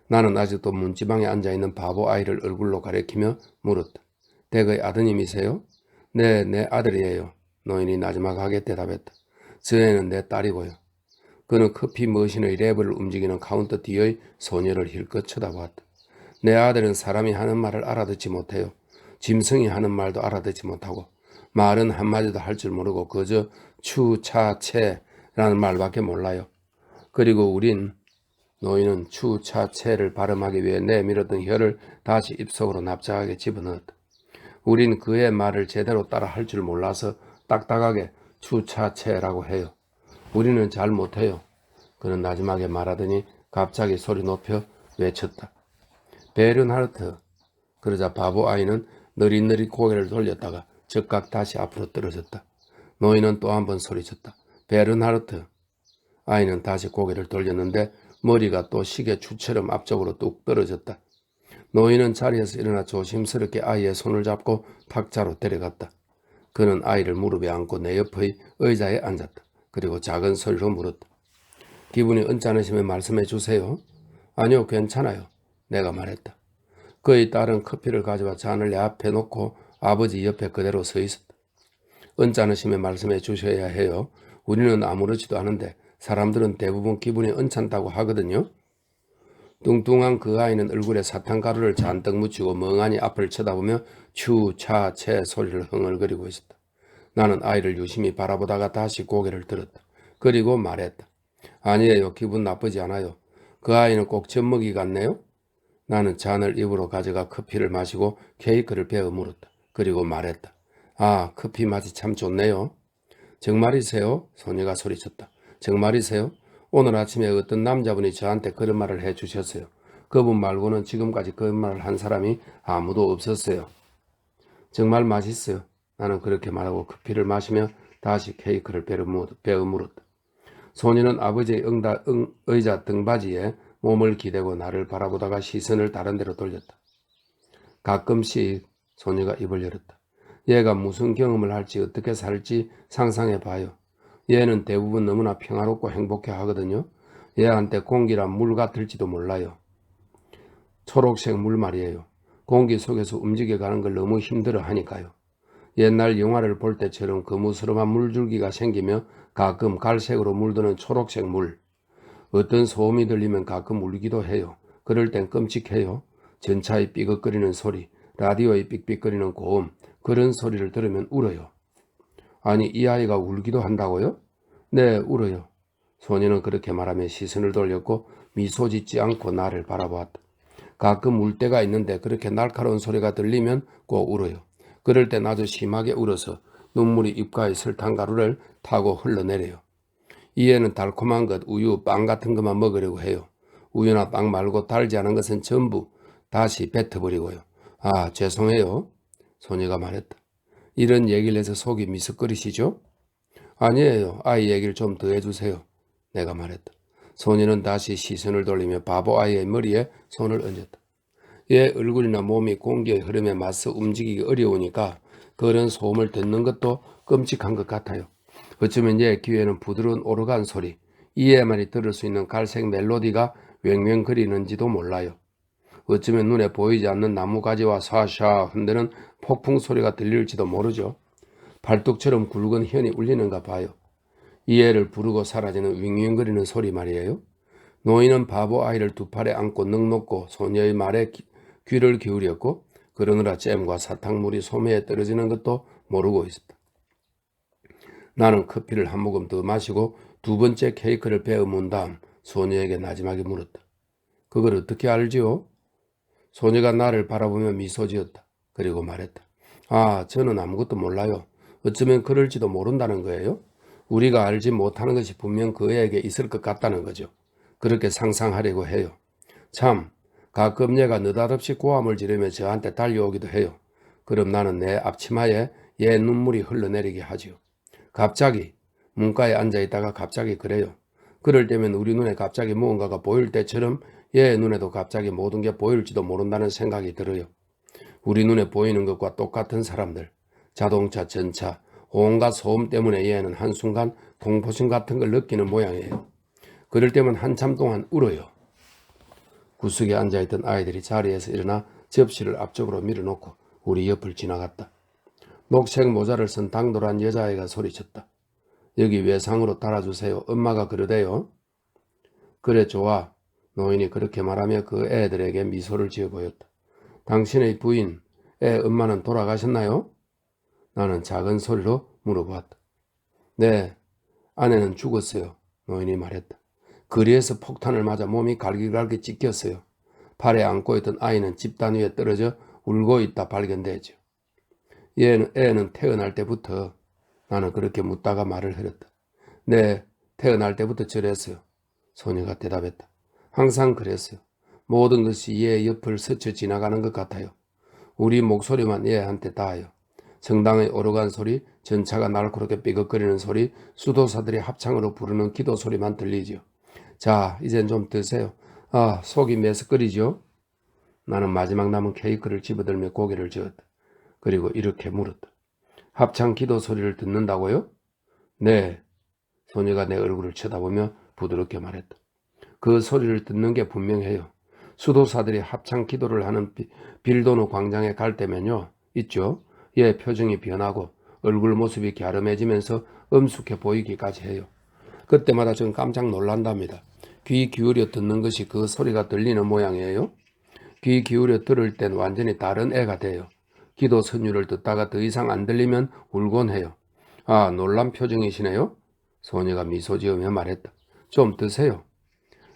나는 아직도 문지방에 앉아있는 바보 아이를 얼굴로 가리키며 물었다. 댁의 아드님이세요? 네, 내 아들이에요. 노인이 나지막하게 대답했다. 저 애는 내 딸이고요. 그는 커피 머신의 레버를 움직이는 카운터 뒤의 소녀를 힐끗 쳐다보았다. 내 아들은 사람이 하는 말을 알아듣지 못해요. 짐승이 하는 말도 알아듣지 못하고 말은 한마디도 할 줄 모르고 그저 추, 차, 채라는 말밖에 몰라요. 그리고 우린 노인은 추, 차, 채를 발음하기 위해 내밀었던 혀를 다시 입속으로 납작하게 집어넣었다. 우린 그의 말을 제대로 따라 할 줄 몰라서 딱딱하게 추, 차, 채라고 해요. 우리는 잘 못해요. 그는 나지막에 말하더니 갑자기 소리 높여 외쳤다. 베른하르트. 그러자 바보 아이는 느릿느릿 고개를 돌렸다가 즉각 다시 앞으로 떨어졌다. 노인은 또 한 번 소리쳤다. 베른하르트. 아이는 다시 고개를 돌렸는데 머리가 또 시계추처럼 앞쪽으로 뚝 떨어졌다. 노인은 자리에서 일어나 조심스럽게 아이의 손을 잡고 탁자로 데려갔다. 그는 아이를 무릎에 안고 내 옆의 의자에 앉았다. 그리고 작은 소리로 물었다. 기분이 언짢으시면 말씀해 주세요. 아니요, 괜찮아요. 내가 말했다. 그의 딸은 커피를 가져와 잔을 내 앞에 놓고 아버지 옆에 그대로 서 있었다. 언짢으시면 말씀해 주셔야 해요. 우리는 아무렇지도 않은데 사람들은 대부분 기분이 언짢다고 하거든요. 뚱뚱한 그 아이는 얼굴에 사탕가루를 잔뜩 묻히고 멍하니 앞을 쳐다보며 추, 차, 채 소리를 흥얼거리고 있었다. 나는 아이를 유심히 바라보다가 다시 고개를 들었다. 그리고 말했다. 아니에요. 기분 나쁘지 않아요. 그 아이는 꼭 젖먹이 같네요. 나는 잔을 입으로 가져가 커피를 마시고 케이크를 베어 물었다. 그리고 말했다. 아, 커피 맛이 참 좋네요. 정말이세요? 소녀가 소리쳤다. 정말이세요? 오늘 아침에 어떤 남자분이 저한테 그런 말을 해주셨어요. 그분 말고는 지금까지 그런 말을 한 사람이 아무도 없었어요. 정말 맛있어요. 나는 그렇게 말하고 커피를 마시며 다시 케이크를 베어 물었다. 소녀는 아버지의 의자 등받이에 몸을 기대고 나를 바라보다가 시선을 다른 데로 돌렸다. 가끔씩 소녀가 입을 열었다. 얘가 무슨 경험을 할지 어떻게 살지 상상해 봐요. 얘는 대부분 너무나 평화롭고 행복해 하거든요. 얘한테 공기란 물 같을지도 몰라요. 초록색 물 말이에요. 공기 속에서 움직여가는 걸 너무 힘들어 하니까요. 옛날 영화를 볼 때처럼 거무스름한 물줄기가 생기며 가끔 갈색으로 물드는 초록색 물. 어떤 소음이 들리면 가끔 울기도 해요. 그럴 땐 끔찍해요. 전차의 삐걱거리는 소리, 라디오의 삑삑거리는 고음, 그런 소리를 들으면 울어요. 아니, 이 아이가 울기도 한다고요? 네, 울어요. 소녀는 그렇게 말하며 시선을 돌렸고 미소 짓지 않고 나를 바라보았다. 가끔 울 때가 있는데 그렇게 날카로운 소리가 들리면 꼭 울어요. 그럴 땐 아주 심하게 울어서 눈물이 입가에 설탕가루를 타고 흘러내려요. 이에는 달콤한 것, 우유, 빵 같은 것만 먹으려고 해요. 우유나 빵 말고 달지 않은 것은 전부 다시 뱉어버리고요. 아, 죄송해요. 소녀가 말했다. 이런 얘기를 해서 속이 미석거리시죠? 아니에요. 아이 얘기를 좀 더 해주세요. 내가 말했다. 소녀는 다시 시선을 돌리며 바보 아이의 머리에 손을 얹었다. 얘 얼굴이나 몸이 공기의 흐름에 맞서 움직이기 어려우니까 그런 소음을 듣는 것도 끔찍한 것 같아요. 어쩌면 얘 귀에는 부드러운 오르간 소리, 이에만이 들을 수 있는 갈색 멜로디가 왱왱거리는지도 몰라요. 어쩌면 눈에 보이지 않는 나무가지와 샤샤 흔드는 폭풍 소리가 들릴지도 모르죠. 발뚝처럼 굵은 현이 울리는가 봐요. 이 애를 부르고 사라지는 윙윙거리는 소리 말이에요. 노인은 바보 아이를 두 팔에 안고 넋 놓고 소녀의 말에 귀를 기울였고 그러느라 잼과 사탕물이 소매에 떨어지는 것도 모르고 있었다. 나는 커피를 한 모금 더 마시고 두 번째 케이크를 베어 문 다음 소녀에게 나지막에 물었다. 그걸 어떻게 알지요? 소녀가 나를 바라보며 미소 지었다. 그리고 말했다. 아, 저는 아무것도 몰라요. 어쩌면 그럴지도 모른다는 거예요. 우리가 알지 못하는 것이 분명 그 애에게 있을 것 같다는 거죠. 그렇게 상상하려고 해요. 참, 가끔 얘가 느닷없이 고함을 지르며 저한테 달려오기도 해요. 그럼 나는 내 앞치마에 얘 눈물이 흘러내리게 하지요. 갑자기 문가에 앉아있다가 갑자기 그래요. 그럴 때면 우리 눈에 갑자기 무언가가 보일 때처럼 얘 눈에도 갑자기 모든 게 보일지도 모른다는 생각이 들어요. 우리 눈에 보이는 것과 똑같은 사람들, 자동차, 전차, 온갖 소음 때문에 얘는 한순간 공포심 같은 걸 느끼는 모양이에요. 그럴 때면 한참 동안 울어요. 구석에 앉아있던 아이들이 자리에서 일어나 접시를 앞쪽으로 밀어놓고 우리 옆을 지나갔다. 녹색 모자를 쓴 당돌한 여자아이가 소리쳤다. 여기 외상으로 달아주세요. 엄마가 그러대요. 그래 좋아. 노인이 그렇게 말하며 그 애들에게 미소를 지어 보였다. 당신의 부인, 애 엄마는 돌아가셨나요? 나는 작은 소리로 물어보았다. 네, 아내는 죽었어요. 노인이 말했다. 거리에서 폭탄을 맞아 몸이 갈기갈기 찢겼어요. 팔에 안고 있던 아이는 집단 위에 떨어져 울고 있다 발견되죠. 애는 태어날 때부터 나는 그렇게 묻다가 말을 흐렸다. 네, 태어날 때부터 저랬어요. 소녀가 대답했다. 항상 그랬어요. 모든 것이 얘 옆을 스쳐 지나가는 것 같아요. 우리 목소리만 얘한테 닿아요. 성당의 오르간 소리, 전차가 날카롭게 삐걱거리는 소리, 수도사들이 합창으로 부르는 기도 소리만 들리죠. 자, 이젠 좀 드세요. 아, 속이 메스꺼리죠? 나는 마지막 남은 케이크를 집어들며 고개를 저었다. 그리고 이렇게 물었다. 합창 기도 소리를 듣는다고요? 네. 소녀가 내 얼굴을 쳐다보며 부드럽게 말했다. 그 소리를 듣는 게 분명해요. 수도사들이 합창 기도를 하는 빌도노 광장에 갈 때면요. 있죠. 얘 표정이 변하고 얼굴 모습이 갸름해지면서 엄숙해 보이기까지 해요. 그때마다 전 깜짝 놀란답니다. 귀 기울여 듣는 것이 그 소리가 들리는 모양이에요. 귀 기울여 들을 땐 완전히 다른 애가 돼요. 기도 선율을 듣다가 더 이상 안 들리면 울곤 해요. 아, 놀란 표정이시네요? 소녀가 미소 지으며 말했다. 좀 드세요.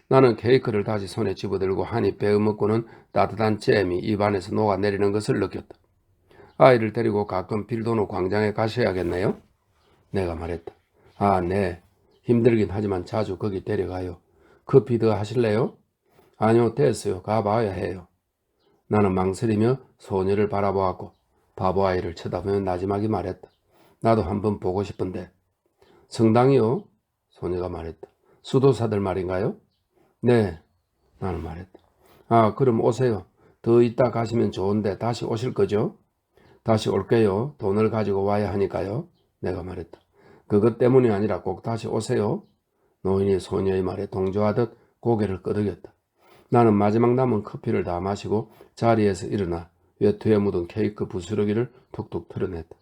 나는 케이크를 다시 손에 집어들고 한 입 베어먹고는 따뜻한 잼이 입안에서 녹아내리는 것을 느꼈다. 아이를 데리고 가끔 빌도노 광장에 가셔야겠네요? 내가 말했다. 아, 네. 힘들긴 하지만 자주 거기 데려가요. 커피 더 하실래요? 아니요, 됐어요. 가봐야 해요. 나는 망설이며 소녀를 바라보았고 바보 아이를 쳐다보며 나지막이 말했다. 나도 한번 보고 싶은데. 성당이요? 소녀가 말했다. 수도사들 말인가요? 네, 나는 말했다. 아, 그럼 오세요. 더 있다 가시면 좋은데 다시 오실 거죠? 다시 올게요. 돈을 가지고 와야 하니까요. 내가 말했다. 그것 때문이 아니라 꼭 다시 오세요. 노인이 소녀의 말에 동조하듯 고개를 끄덕였다. 나는 마지막 남은 커피를 다 마시고 자리에서 일어나 외투에 묻은 케이크 부스러기를 툭툭 털어냈다.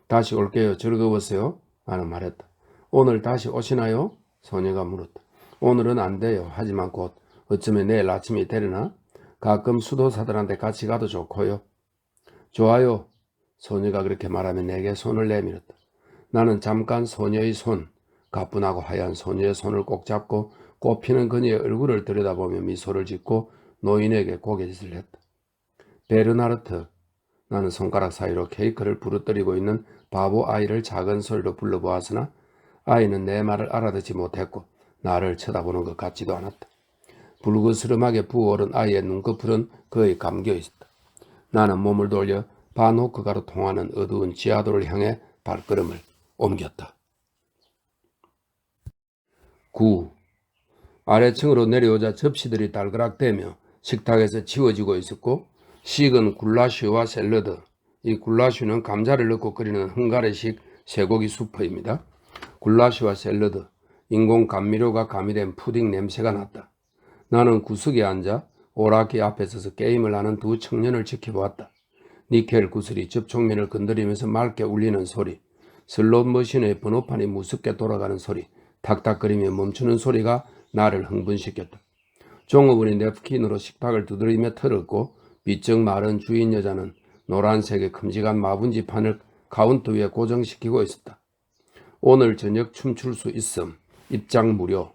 다시 올게요. 즐거웠어요. 나는 말했다. 오늘 다시 오시나요? 소녀가 물었다. 오늘은 안 돼요. 하지만 곧 어쩌면 내일 아침이 되려나? 가끔 수도사들한테 같이 가도 좋고요. 좋아요. 소녀가 그렇게 말하며 내게 손을 내밀었다. 나는 잠깐 소녀의 손, 가뿐하고 하얀 소녀의 손을 꼭 잡고 꽃피는 그녀의 얼굴을 들여다보며 미소를 짓고 노인에게 고개짓을 했다. 베르나르트, 나는 손가락 사이로 케이크를 부러뜨리고 있는 바보 아이를 작은 소리로 불러보았으나 아이는 내 말을 알아듣지 못했고 나를 쳐다보는 것 같지도 않았다. 불그스름하게 부어오른 아이의 눈꺼풀은 거의 감겨 있었다. 나는 몸을 돌려 바노크가로 통하는 어두운 지하도를 향해 발걸음을 옮겼다. 9. 아래층으로 내려오자 접시들이 달그락대며 식탁에서 치워지고 있었고 식은 굴라슈와 샐러드, 이 굴라슈는 감자를 넣고 끓이는 헝가리식 쇠고기 수프입니다. 굴라슈와 샐러드, 인공 감미료가 가미된 푸딩 냄새가 났다. 나는 구석에 앉아 오락기 앞에 서서 게임을 하는 두 청년을 지켜보았다. 니켈 구슬이 접촉면을 건드리면서 맑게 울리는 소리, 슬롯 머신의 번호판이 무섭게 돌아가는 소리, 탁탁거리며 멈추는 소리가 나를 흥분시켰다. 종업원이 냅킨으로 식탁을 두드리며 털었고 비쩍 마른 주인 여자는 노란색의 큼직한 마분지판을 카운터 위에 고정시키고 있었다. 오늘 저녁 춤출 수 있음. 입장 무료.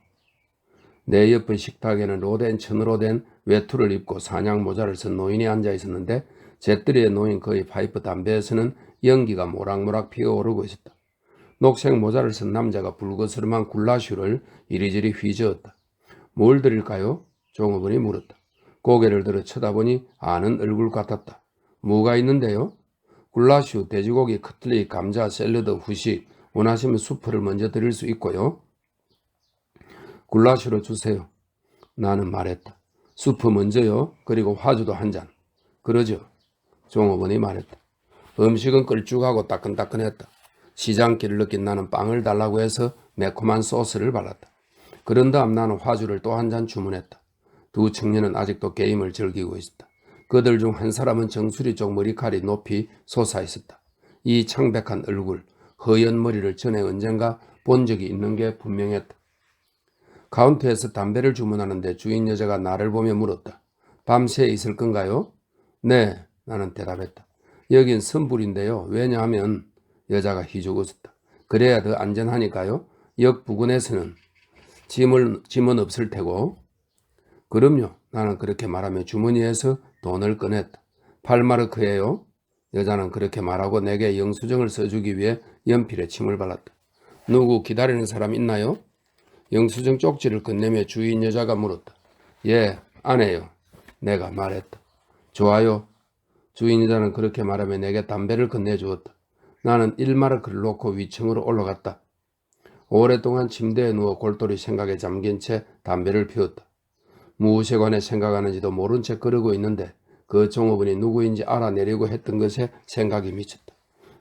내 옆의 식탁에는 로덴 천으로 된 외투를 입고 사냥 모자를 쓴 노인이 앉아 있었는데 잿더리에 놓인 그의 파이프 담배에서는 연기가 모락모락 피어오르고 있었다. 녹색 모자를 쓴 남자가 불거스름한 굴라슈를 이리저리 휘저었다. 뭘 드릴까요? 종업원이 물었다. 고개를 들어 쳐다보니 아는 얼굴 같았다. 뭐가 있는데요? 굴라슈, 돼지고기, 커틀리, 감자, 샐러드, 후식, 원하시면 수프를 먼저 드릴 수 있고요. 굴라슈로 주세요. 나는 말했다. 수프 먼저요. 그리고 화주도 한 잔. 그러죠. 종업원이 말했다. 음식은 걸쭉하고 따끈따끈했다. 시장기를 느낀 나는 빵을 달라고 해서 매콤한 소스를 발랐다. 그런 다음 나는 화주를 또 한 잔 주문했다. 두 청년은 아직도 게임을 즐기고 있었다. 그들 중 한 사람은 정수리 쪽 머리칼이 높이 솟아 있었다. 이 창백한 얼굴, 허연 머리를 전에 언젠가 본 적이 있는 게 분명했다. 카운터에서 담배를 주문하는데 주인 여자가 나를 보며 물었다. 밤새 있을 건가요? 네, 나는 대답했다. 여긴 선불인데요. 왜냐하면 여자가 희죽 웃었다. 그래야 더 안전하니까요. 역 부근에서는 짐은 없을 테고. 그럼요. 나는 그렇게 말하며 주머니에서 돈을 꺼냈다. 8마르크예요. 여자는 그렇게 말하고 내게 영수증을 써주기 위해 연필에 침을 발랐다. 누구 기다리는 사람 있나요? 영수증 쪽지를 건네며 주인 여자가 물었다. 예, 아내요. 내가 말했다. 좋아요. 주인 여자는 그렇게 말하며 내게 담배를 건네주었다. 나는 1마르크를 놓고 위층으로 올라갔다. 오랫동안 침대에 누워 골똘히 생각에 잠긴 채 담배를 피웠다. 무엇에 관해 생각하는지도 모른 채 그러고 있는데 그 종업원이 누구인지 알아내려고 했던 것에 생각이 미쳤다.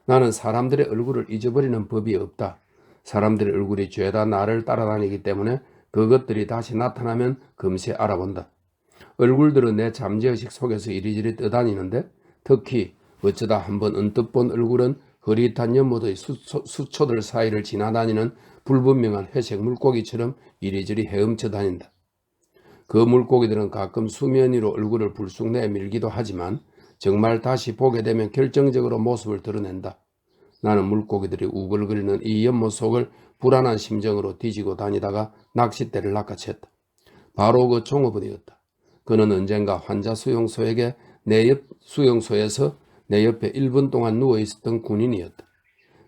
나는 사람들의 얼굴을 잊어버리는 법이 없다. 사람들의 얼굴이 죄다 나를 따라다니기 때문에 그것들이 다시 나타나면 금세 알아본다. 얼굴들은 내 잠재의식 속에서 이리저리 떠다니는데 특히 어쩌다 한번 언뜻 본 얼굴은 흐릿한 연못의 수초들 사이를 지나다니는 불분명한 회색 물고기처럼 이리저리 헤엄쳐 다닌다. 그 물고기들은 가끔 수면 위로 얼굴을 불쑥 내밀기도 하지만 정말 다시 보게 되면 결정적으로 모습을 드러낸다. 나는 물고기들이 우글거리는 이 연못 속을 불안한 심정으로 뒤지고 다니다가 낚싯대를 낚아챘다. 바로 그 종업원이었다. 그는 언젠가 환자 수용소에서 내 옆에 1분 동안 누워있었던 군인이었다.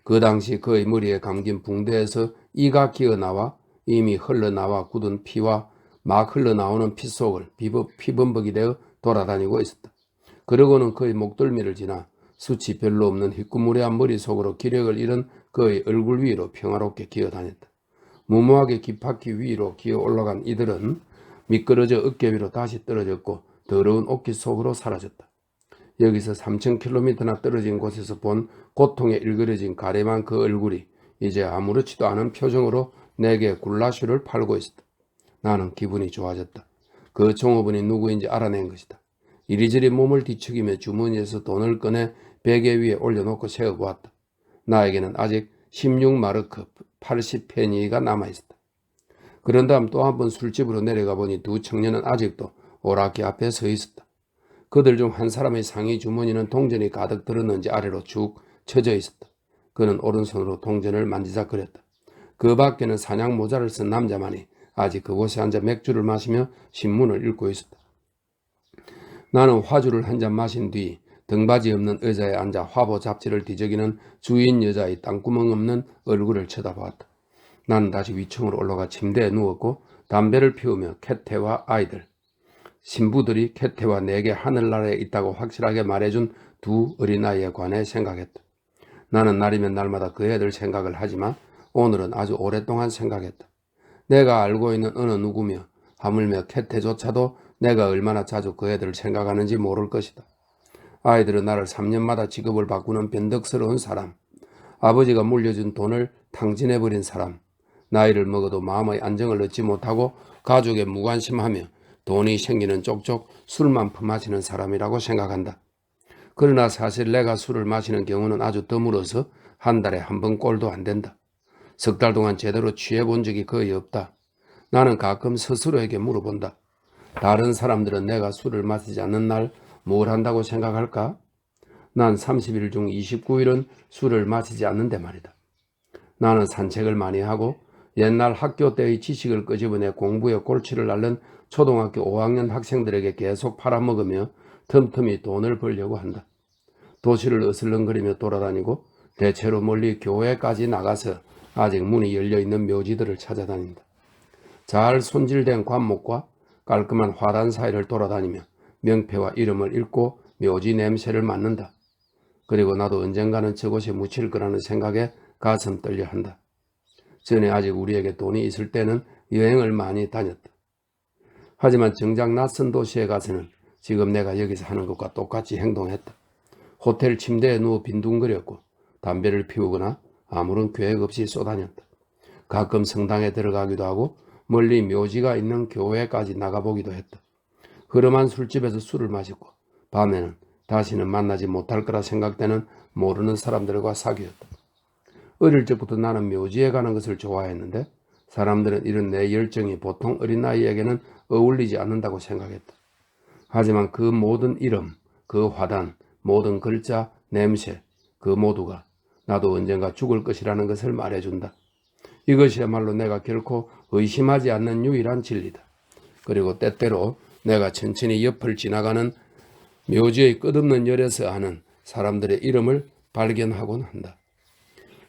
그 당시 그의 머리에 감긴 붕대에서 이가 기어나와 이미 흘러나와 굳은 피와 막 흘러나오는 피 속을 피범벅이 되어 돌아다니고 있었다. 그러고는 그의 목덜미를 지나 수치 별로 없는 희꾸무레한 머리 속으로 기력을 잃은 그의 얼굴 위로 평화롭게 기어다녔다. 무모하게 깃바퀴 위로 기어 올라간 이들은 미끄러져 어깨 위로 다시 떨어졌고 더러운 옷깃 속으로 사라졌다. 여기서 3000km나 떨어진 곳에서 본 고통에 일그러진 가래만 그 얼굴이 이제 아무렇지도 않은 표정으로 내게 굴라쉬를 팔고 있었다. 나는 기분이 좋아졌다. 그 종업원이 누구인지 알아낸 것이다. 이리저리 몸을 뒤척이며 주머니에서 돈을 꺼내 베개 위에 올려놓고 세어보았다. 나에게는 아직 16마르크 80페니가 남아있었다. 그런 다음 또 한 번 술집으로 내려가 보니 두 청년은 아직도 오락기 앞에 서 있었다. 그들 중 한 사람의 상의 주머니는 동전이 가득 들었는지 아래로 쭉 쳐져 있었다. 그는 오른손으로 동전을 만지작거렸다. 그 밖에는 사냥 모자를 쓴 남자만이 아직 그곳에 앉아 맥주를 마시며 신문을 읽고 있었다. 나는 화주를 한 잔 마신 뒤 등받이 없는 의자에 앉아 화보 잡지를 뒤적이는 주인 여자의 땅구멍 없는 얼굴을 쳐다보았다. 나는 다시 위층으로 올라가 침대에 누웠고 담배를 피우며 캣태와 아이들, 신부들이 캣태와 내게 하늘나라에 있다고 확실하게 말해준 두 어린아이에 관해 생각했다. 나는 날이면 날마다 그 애들 생각을 하지만 오늘은 아주 오랫동안 생각했다. 내가 알고 있는 어느 누구며 하물며 캣태조차도 내가 얼마나 자주 그 애들을 생각하는지 모를 것이다. 아이들은 나를 3년마다 직업을 바꾸는 변덕스러운 사람, 아버지가 물려준 돈을 탕진해버린 사람, 나이를 먹어도 마음의 안정을 얻지 못하고 가족에 무관심하며 돈이 생기는 쪽쪽 술만 퍼마시는 사람이라고 생각한다. 그러나 사실 내가 술을 마시는 경우는 아주 드물어서 한 달에 한 번 꼴도 안 된다. 석 달 동안 제대로 취해본 적이 거의 없다. 나는 가끔 스스로에게 물어본다. 다른 사람들은 내가 술을 마시지 않는 날 뭘 한다고 생각할까? 난 30일 중 29일은 술을 마시지 않는데 말이다. 나는 산책을 많이 하고 옛날 학교 때의 지식을 끄집어내 공부에 골치를 앓는 초등학교 5학년 학생들에게 계속 팔아먹으며 틈틈이 돈을 벌려고 한다. 도시를 어슬렁거리며 돌아다니고 대체로 멀리 교회까지 나가서 아직 문이 열려있는 묘지들을 찾아다닌다. 잘 손질된 관목과 깔끔한 화단 사이를 돌아다니며 명패와 이름을 읽고 묘지 냄새를 맡는다. 그리고 나도 언젠가는 저곳에 묻힐 거라는 생각에 가슴 떨려 한다. 전에 아직 우리에게 돈이 있을 때는 여행을 많이 다녔다. 하지만 정작 낯선 도시에 가서는 지금 내가 여기서 하는 것과 똑같이 행동했다. 호텔 침대에 누워 빈둥거렸고 담배를 피우거나 아무런 계획 없이 쏘다녔다. 가끔 성당에 들어가기도 하고 멀리 묘지가 있는 교회까지 나가보기도 했다. 흐름한 술집에서 술을 마셨고 밤에는 다시는 만나지 못할 거라 생각되는 모르는 사람들과 사귀었다. 어릴 적부터 나는 묘지에 가는 것을 좋아했는데 사람들은 이런 내 열정이 보통 어린아이에게는 어울리지 않는다고 생각했다. 하지만 그 모든 이름, 그 화단, 모든 글자, 냄새, 그 모두가 나도 언젠가 죽을 것이라는 것을 말해준다. 이것이야말로 내가 결코 의심하지 않는 유일한 진리다. 그리고 때때로 내가 천천히 옆을 지나가는 묘지의 끝없는 열에서 아는 사람들의 이름을 발견하곤 한다.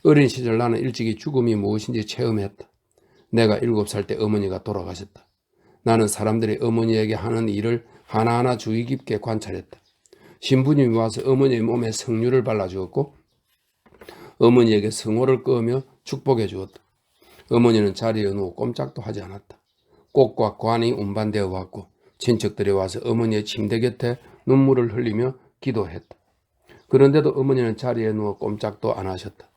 어린 시절 나는 일찍이 죽음이 무엇인지 체험했다. 내가 7살 때 어머니가 돌아가셨다. 나는 사람들이 어머니에게 하는 일을 하나하나 주의 깊게 관찰했다. 신부님이 와서 어머니의 몸에 성류를 발라주었고 어머니에게 성호를 끄으며 축복해 주었다. 어머니는 자리에 누워 꼼짝도 하지 않았다. 꽃과 관이 운반되어 왔고 친척들이 와서 어머니의 침대 곁에 눈물을 흘리며 기도했다. 그런데도 어머니는 자리에 누워 꼼짝도 안 하셨다.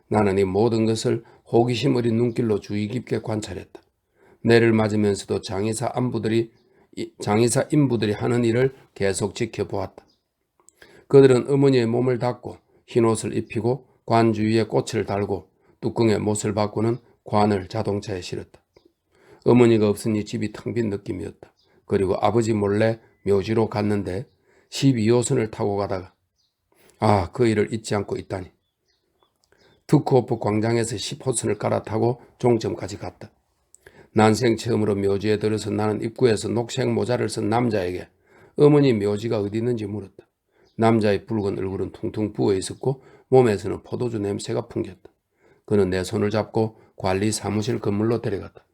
나는 이 모든 것을 호기심 어린 눈길로 주의 깊게 관찰했다. 내를 맞으면서도 장의사 인부들이 하는 일을 계속 지켜보았다. 그들은 어머니의 몸을 닦고 흰옷을 입히고 관 주위에 꽃을 달고 뚜껑에 못을 바꾸는 관을 자동차에 실었다. 어머니가 없으니 집이 텅 빈 느낌이었다. 그리고 아버지 몰래 묘지로 갔는데 12호선을 타고 가다가 그 일을 잊지 않고 있다니. 투크호프 광장에서 10호선을 갈아타고 종점까지 갔다. 난생 처음으로 묘지에 들어서 나는 입구에서 녹색 모자를 쓴 남자에게 어머니 묘지가 어디 있는지 물었다. 남자의 붉은 얼굴은 퉁퉁 부어 있었고 몸에서는 포도주 냄새가 풍겼다. 그는 내 손을 잡고 관리 사무실 건물로 데려갔다.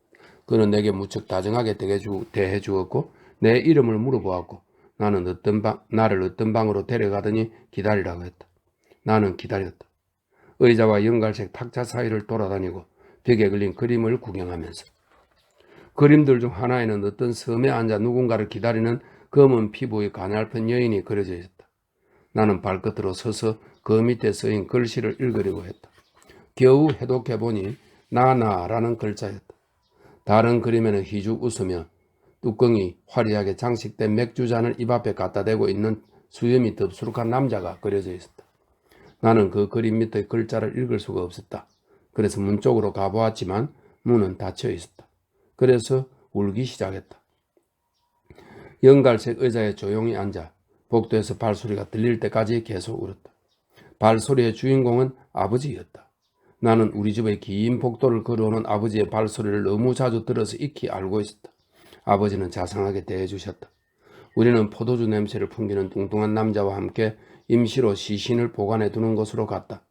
그는 내게 무척 다정하게 대해 주었고 내 이름을 물어보았고 나를 어떤 방으로 데려가더니 기다리라고 했다. 나는 기다렸다. 의자와 연갈색 탁자 사이를 돌아다니고 벽에 걸린 그림을 구경하면서 그림들 중 하나에는 어떤 섬에 앉아 누군가를 기다리는 검은 피부의 가냘픈 여인이 그려져 있었다. 나는 발끝으로 서서 그 밑에 쓰인 글씨를 읽으려고 했다. 겨우 해독해보니 나나라는 글자였다. 다른 그림에는 희죽 웃으며 뚜껑이 화려하게 장식된 맥주잔을 입 앞에 갖다 대고 있는 수염이 덥수룩한 남자가 그려져 있었다. 나는 그 그림 밑의 글자를 읽을 수가 없었다. 그래서 문 쪽으로 가보았지만 문은 닫혀 있었다. 그래서 울기 시작했다. 연갈색 의자에 조용히 앉아 복도에서 발소리가 들릴 때까지 계속 울었다. 발소리의 주인공은 아버지였다. 나는 우리 집의 긴 복도를 걸어오는 아버지의 발소리를 너무 자주 들어서 익히 알고 있었다. 아버지는 자상하게 대해주셨다. 우리는 포도주 냄새를 풍기는 뚱뚱한 남자와 함께 임시로 시신을 보관해 두는 곳으로 갔다.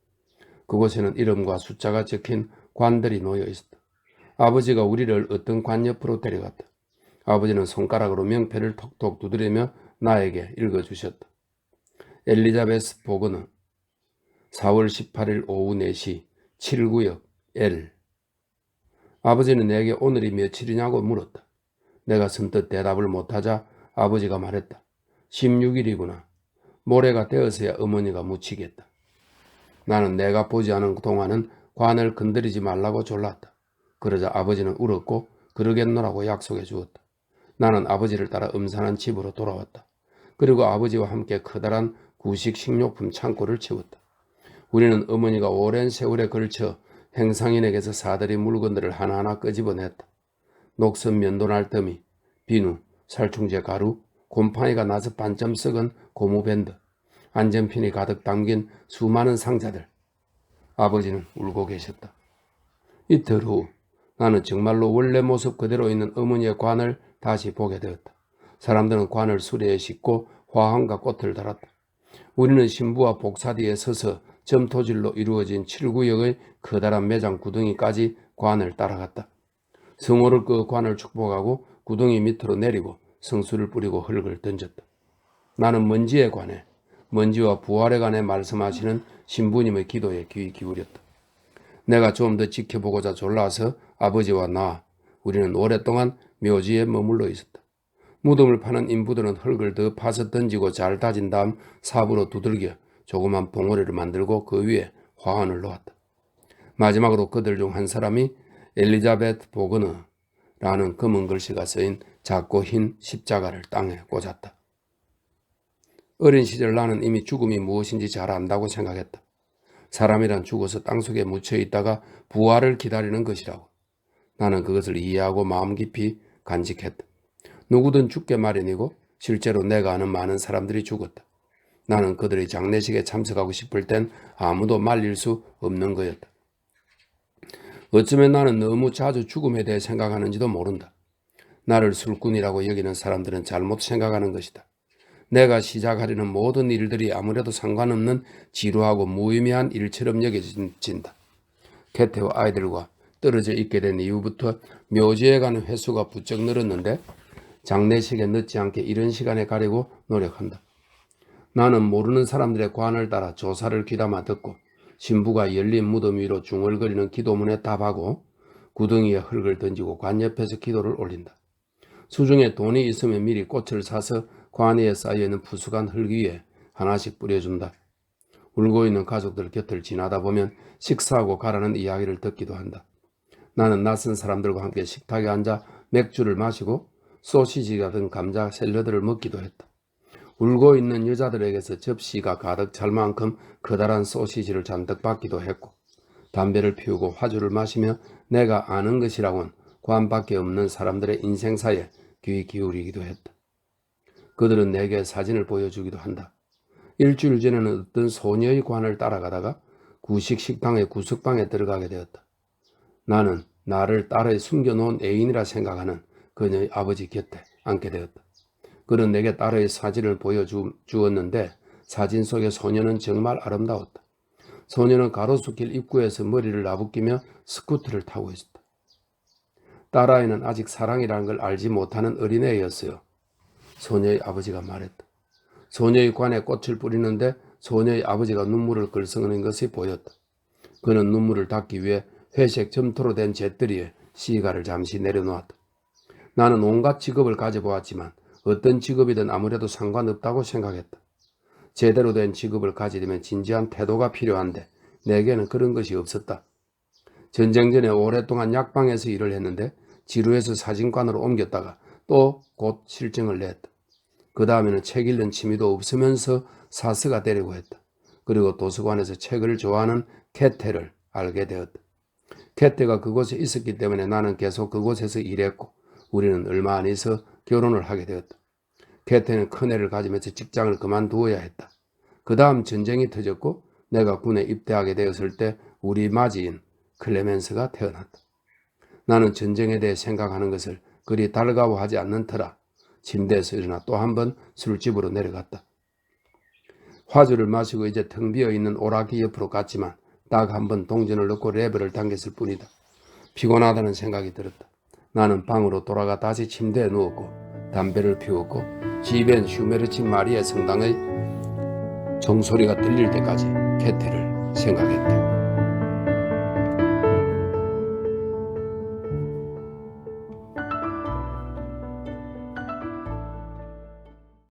그곳에는 이름과 숫자가 적힌 관들이 놓여 있었다. 아버지가 우리를 어떤 관 옆으로 데려갔다. 아버지는 손가락으로 명패를 톡톡 두드리며 나에게 읽어주셨다. 엘리자베스 보거너 4월 18일 오후 4시 7구역 L. 아버지는 내게 오늘이 며칠이냐고 물었다. 내가 선뜻 대답을 못하자 아버지가 말했다. 16일이구나. 모레가 되어서야 어머니가 묻히겠다. 나는 내가 보지 않은 동안은 관을 건드리지 말라고 졸랐다. 그러자 아버지는 울었고 그러겠노라고 약속해 주었다. 나는 아버지를 따라 음산한 집으로 돌아왔다. 그리고 아버지와 함께 커다란 구식 식료품 창고를 채웠다. 우리는 어머니가 오랜 세월에 걸쳐 행상인에게서 사들인 물건들을 하나하나 끄집어냈다. 녹슨 면도 날더미, 비누, 살충제 가루, 곰팡이가 나서 반점 썩은 고무밴드, 안전핀이 가득 담긴 수많은 상자들. 아버지는 울고 계셨다. 이틀 후 나는 정말로 원래 모습 그대로 있는 어머니의 관을 다시 보게 되었다. 사람들은 관을 수레에 싣고 화환과 꽃을 달았다. 우리는 신부와 복사 뒤에 서서 점토질로 이루어진 7구역의 커다란 매장 구덩이까지 관을 따라갔다. 성호를 그 관을 축복하고 구덩이 밑으로 내리고 성수를 뿌리고 흙을 던졌다. 나는 먼지에 관해, 먼지와 부활에 관해 말씀하시는 신부님의 기도에 귀 기울였다. 내가 좀 더 지켜보고자 졸라서 아버지와 나, 우리는 오랫동안 묘지에 머물러 있었다. 무덤을 파는 인부들은 흙을 더 파서 던지고 잘 다진 다음 삽으로 두들겨 조그만 봉우리를 만들고 그 위에 화환을 놓았다. 마지막으로 그들 중 한 사람이 엘리자베트 보거너라는 검은 글씨가 쓰인 작고 흰 십자가를 땅에 꽂았다. 어린 시절 나는 이미 죽음이 무엇인지 잘 안다고 생각했다. 사람이란 죽어서 땅속에 묻혀 있다가 부활을 기다리는 것이라고. 나는 그것을 이해하고 마음 깊이 간직했다. 누구든 죽게 마련이고 실제로 내가 아는 많은 사람들이 죽었다. 나는 그들의 장례식에 참석하고 싶을 땐 아무도 말릴 수 없는 거였다. 어쩌면 나는 너무 자주 죽음에 대해 생각하는지도 모른다. 나를 술꾼이라고 여기는 사람들은 잘못 생각하는 것이다. 내가 시작하려는 모든 일들이 아무래도 상관없는 지루하고 무의미한 일처럼 여겨진다. 개태와 아이들과 떨어져 있게 된 이후부터 묘지에 가는 횟수가 부쩍 늘었는데 장례식에 늦지 않게 이른 시간에 가려고 노력한다. 나는 모르는 사람들의 관을 따라 조사를 귀담아 듣고 신부가 열린 무덤 위로 중얼거리는 기도문에 답하고 구덩이에 흙을 던지고 관 옆에서 기도를 올린다. 수중에 돈이 있으면 미리 꽃을 사서 관 위에 쌓여있는 푸석한 흙 위에 하나씩 뿌려준다. 울고 있는 가족들 곁을 지나다 보면 식사하고 가라는 이야기를 듣기도 한다. 나는 낯선 사람들과 함께 식탁에 앉아 맥주를 마시고 소시지가 든 감자 샐러드를 먹기도 했다. 울고 있는 여자들에게서 접시가 가득 찰 만큼 커다란 소시지를 잔뜩 받기도 했고 담배를 피우고 화주를 마시며 내가 아는 것이라곤 관밖에 없는 사람들의 인생사에 귀 기울이기도 했다. 그들은 내게 사진을 보여주기도 한다. 일주일 전에는 어떤 소녀의 관을 따라가다가 구식 식당의 구석방에 들어가게 되었다. 나는 나를 딸의 숨겨놓은 애인이라 생각하는 그녀의 아버지 곁에 앉게 되었다. 그는 내게 딸의 사진을 보여주었는데 사진 속의 소녀는 정말 아름다웠다. 소녀는 가로수길 입구에서 머리를 나부끼며 스쿠터를 타고 있었다. 딸아이는 아직 사랑이라는 걸 알지 못하는 어린애였어요. 소녀의 아버지가 말했다. 소녀의 관에 꽃을 뿌리는데 소녀의 아버지가 눈물을 글썽이는 것이 보였다. 그는 눈물을 닦기 위해 회색 점토로 된 잿더리에 시가를 잠시 내려놓았다. 나는 온갖 직업을 가져보았지만 어떤 직업이든 아무래도 상관없다고 생각했다. 제대로 된 직업을 가지려면 진지한 태도가 필요한데 내게는 그런 것이 없었다. 전쟁 전에 오랫동안 약방에서 일을 했는데 지루해서 사진관으로 옮겼다가 또 곧 실증을 냈다. 그 다음에는 책 읽는 취미도 없으면서 사스가 되려고 했다. 그리고 도서관에서 책을 좋아하는 캐테를 알게 되었다. 캐테가 그곳에 있었기 때문에 나는 계속 그곳에서 일했고 우리는 얼마 안 있어 결혼을 하게 되었다. 캐테는 큰애를 가지면서 직장을 그만두어야 했다. 그 다음 전쟁이 터졌고 내가 군에 입대하게 되었을 때 우리 맞이인 클레멘스가 태어났다. 나는 전쟁에 대해 생각하는 것을 그리 달가워하지 않는 터라 침대에서 일어나 또 한 번 술집으로 내려갔다. 화주를 마시고 이제 텅 비어있는 오락기 옆으로 갔지만 딱 한 번 동전을 넣고 레버를 당겼을 뿐이다. 피곤하다는 생각이 들었다. 나는 방으로 돌아가 다시 침대에 누웠고 담배를 피웠고 지벤 슈메르치 마리아 성당의 종소리가 들릴 때까지 캐테를 생각했다.